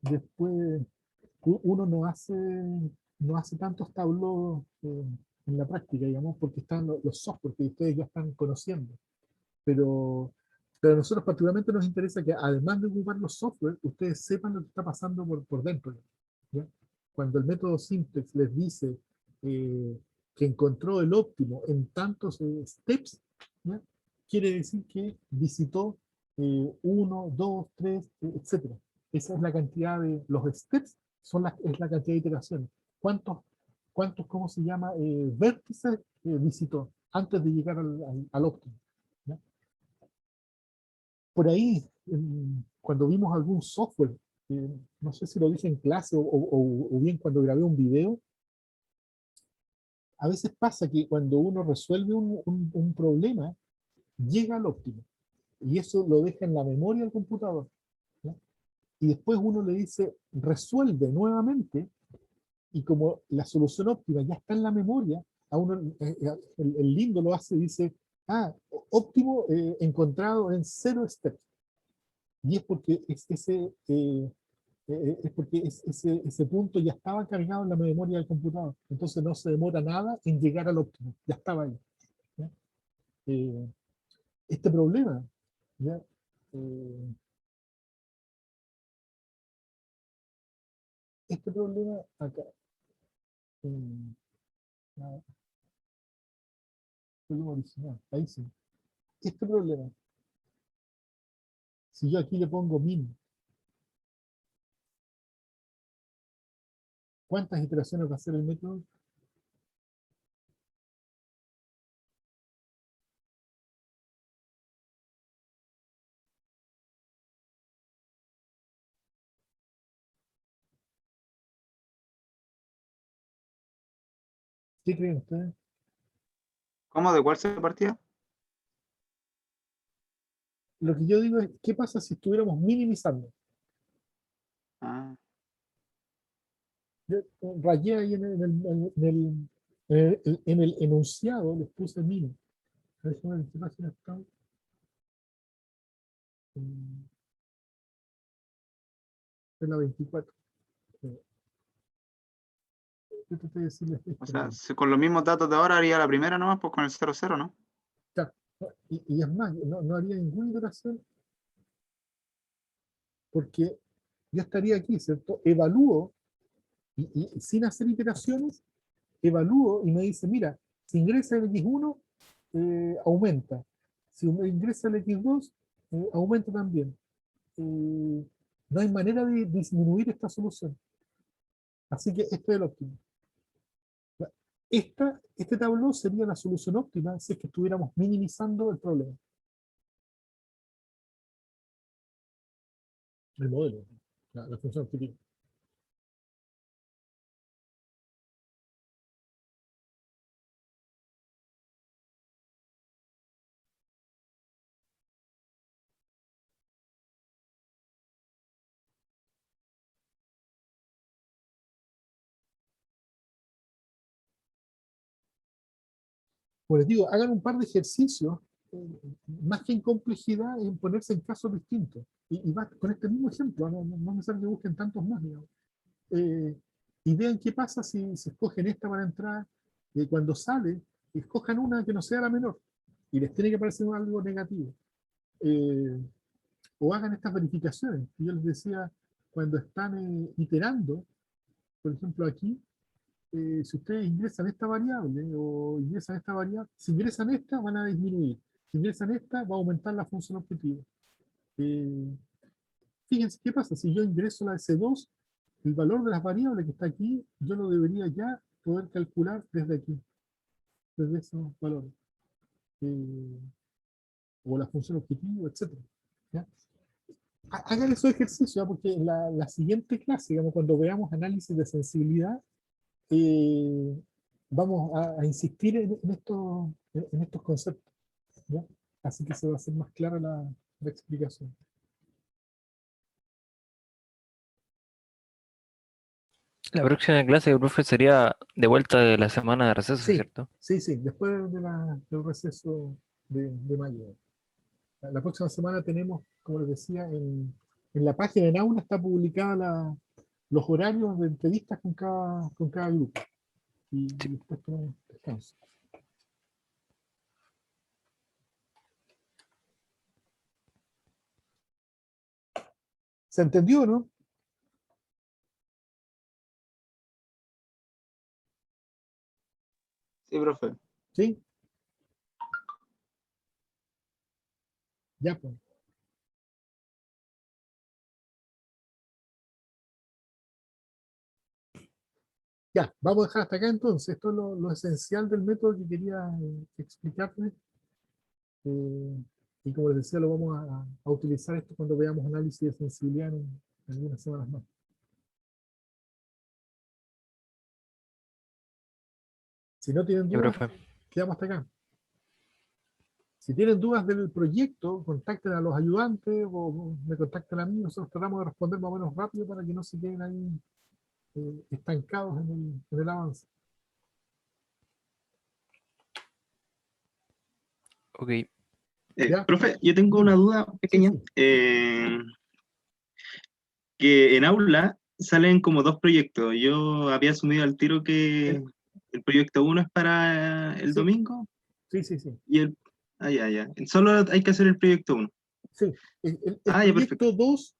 Después uno no hace tantos tableaux en la práctica, digamos, porque están los software que ustedes ya están conociendo. Pero a nosotros particularmente nos interesa que además de ocupar los software, ustedes sepan lo que está pasando por dentro. ¿Ya? Cuando el método simplex les dice que encontró el óptimo en tantos steps, ¿ya? Quiere decir que visitó 1, 2, 3, etcétera. Esa es la cantidad de los steps, es la cantidad de iteraciones. ¿Cuántos cómo se llama, vértices visitó antes de llegar al óptimo? ¿Ya? Por ahí, cuando vimos algún software, no sé si lo dije en clase o bien cuando grabé un video, a veces pasa que cuando uno resuelve un problema, llega al óptimo. Y eso lo deja en la memoria del computador. ¿Ya? Y después uno le dice, resuelve nuevamente, y como la solución óptima ya está en la memoria, a uno, el lindo lo hace y dice, óptimo encontrado en 0 steps. Y es porque ese punto ya estaba cargado en la memoria del computador. Entonces no se demora nada en llegar al óptimo. Ya estaba ahí. ¿Ya? Este problema, ¿ya? Este problema acá, problema original, ahí sí. Este problema, si yo aquí le pongo min, ¿cuántas iteraciones va a hacer el método? ¿Qué creen ustedes? ¿Cómo? ¿De cuál se partía? Lo que yo digo es, ¿qué pasa si estuviéramos minimizando? Ah, Yo rayé ahí en el enunciado, les puse min. Déjame ver, ¿qué página está? En la 24. Yo traté de decirles o esto, sea, ¿no? si con los mismos datos de ahora haría la primera nomás, pues con el 00, ¿no? Claro. Y es más, no haría ninguna iteración porque yo estaría aquí, ¿cierto? Evalúo y sin hacer iteraciones, evalúo y me dice, mira, si ingresa el X1, aumenta. Si ingresa el X2, aumenta también. No hay manera de disminuir esta solución. Así que este es el óptimo. Este tablón sería la solución óptima si es que estuviéramos minimizando el problema. El modelo, la función objetiva. Pues les digo, hagan un par de ejercicios, más que en complejidad, en ponerse en casos distintos. Y va con este mismo ejemplo, no necesariamente busquen tantos más, digamos. Y vean qué pasa si escogen esta para entrar, y cuando sale, escojan una que no sea la menor, y les tiene que parecer algo negativo. O hagan estas verificaciones, que yo les decía, cuando están iterando, por ejemplo aquí, si ustedes ingresan esta variable o ingresan esta variable, si ingresan esta van a disminuir, si ingresan esta va a aumentar la función objetiva. Fíjense qué pasa, si yo ingreso la S2, el valor de las variables que está aquí, yo lo debería ya poder calcular desde aquí, desde esos valores. O la función objetiva, etc. ¿Ya? Hagan esos ejercicios, ¿ya? Porque en la siguiente clase, digamos, cuando veamos análisis de sensibilidad, vamos a insistir en estos conceptos, ¿ya? Así que se va a hacer más clara la explicación. La próxima clase, profe, sería de vuelta de la semana de receso, Sí, ¿cierto? sí, después del receso de mayo. La próxima semana tenemos, como les decía, en la página en Aula está publicada los horarios de entrevistas con cada grupo. Y después tenemos descanso. ¿Se entendió, no? Sí, profe. Sí. Ya, pues. Ya, vamos a dejar hasta acá entonces. Esto es lo esencial del método que quería explicarles. Y como les decía, lo vamos a utilizar esto cuando veamos análisis de sensibilidad en algunas semanas más. Si no tienen Ya, dudas, profe. quedamos hasta acá. Si tienen dudas del proyecto, contacten a los ayudantes o me contacten a mí. Nosotros tratamos de responder más o menos rápido para que no se queden ahí estancados en el avance. Ok. ¿Ya? Profe, yo tengo una duda pequeña. Que en aula salen como dos proyectos. Yo había asumido al tiro que el proyecto 1 es para el Sí. domingo Sí, sí, sí. y el... Ah, ya. Solo hay que hacer el proyecto 1. Sí. El Ya, proyecto perfecto. 2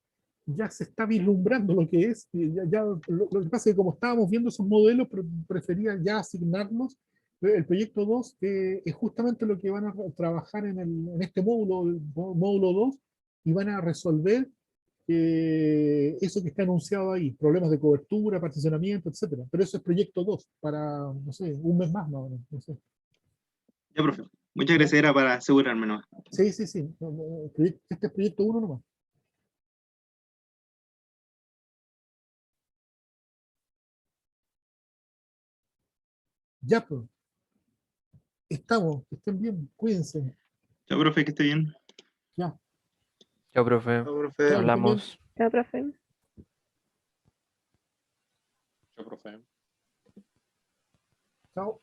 ya se está vislumbrando lo que es. Y lo que pasa es que como estábamos viendo esos modelos, prefería ya asignarlos. El proyecto 2 es justamente lo que van a trabajar en este módulo, el módulo 2, y van a resolver eso que está anunciado ahí, problemas de cobertura, particionamiento, etcétera. Pero eso es proyecto 2 para, no sé, un mes más, no sé. Ya, profe. Muchas gracias, era para asegurarme, ¿no? Sí. Este es proyecto 1 nomás. Ya, pues. Estamos, que estén bien, cuídense. Chao, profe, que esté bien. Ya. Chao, profe. Chao, profe. Hablamos. Chao, profe. Yo, profe. Chao.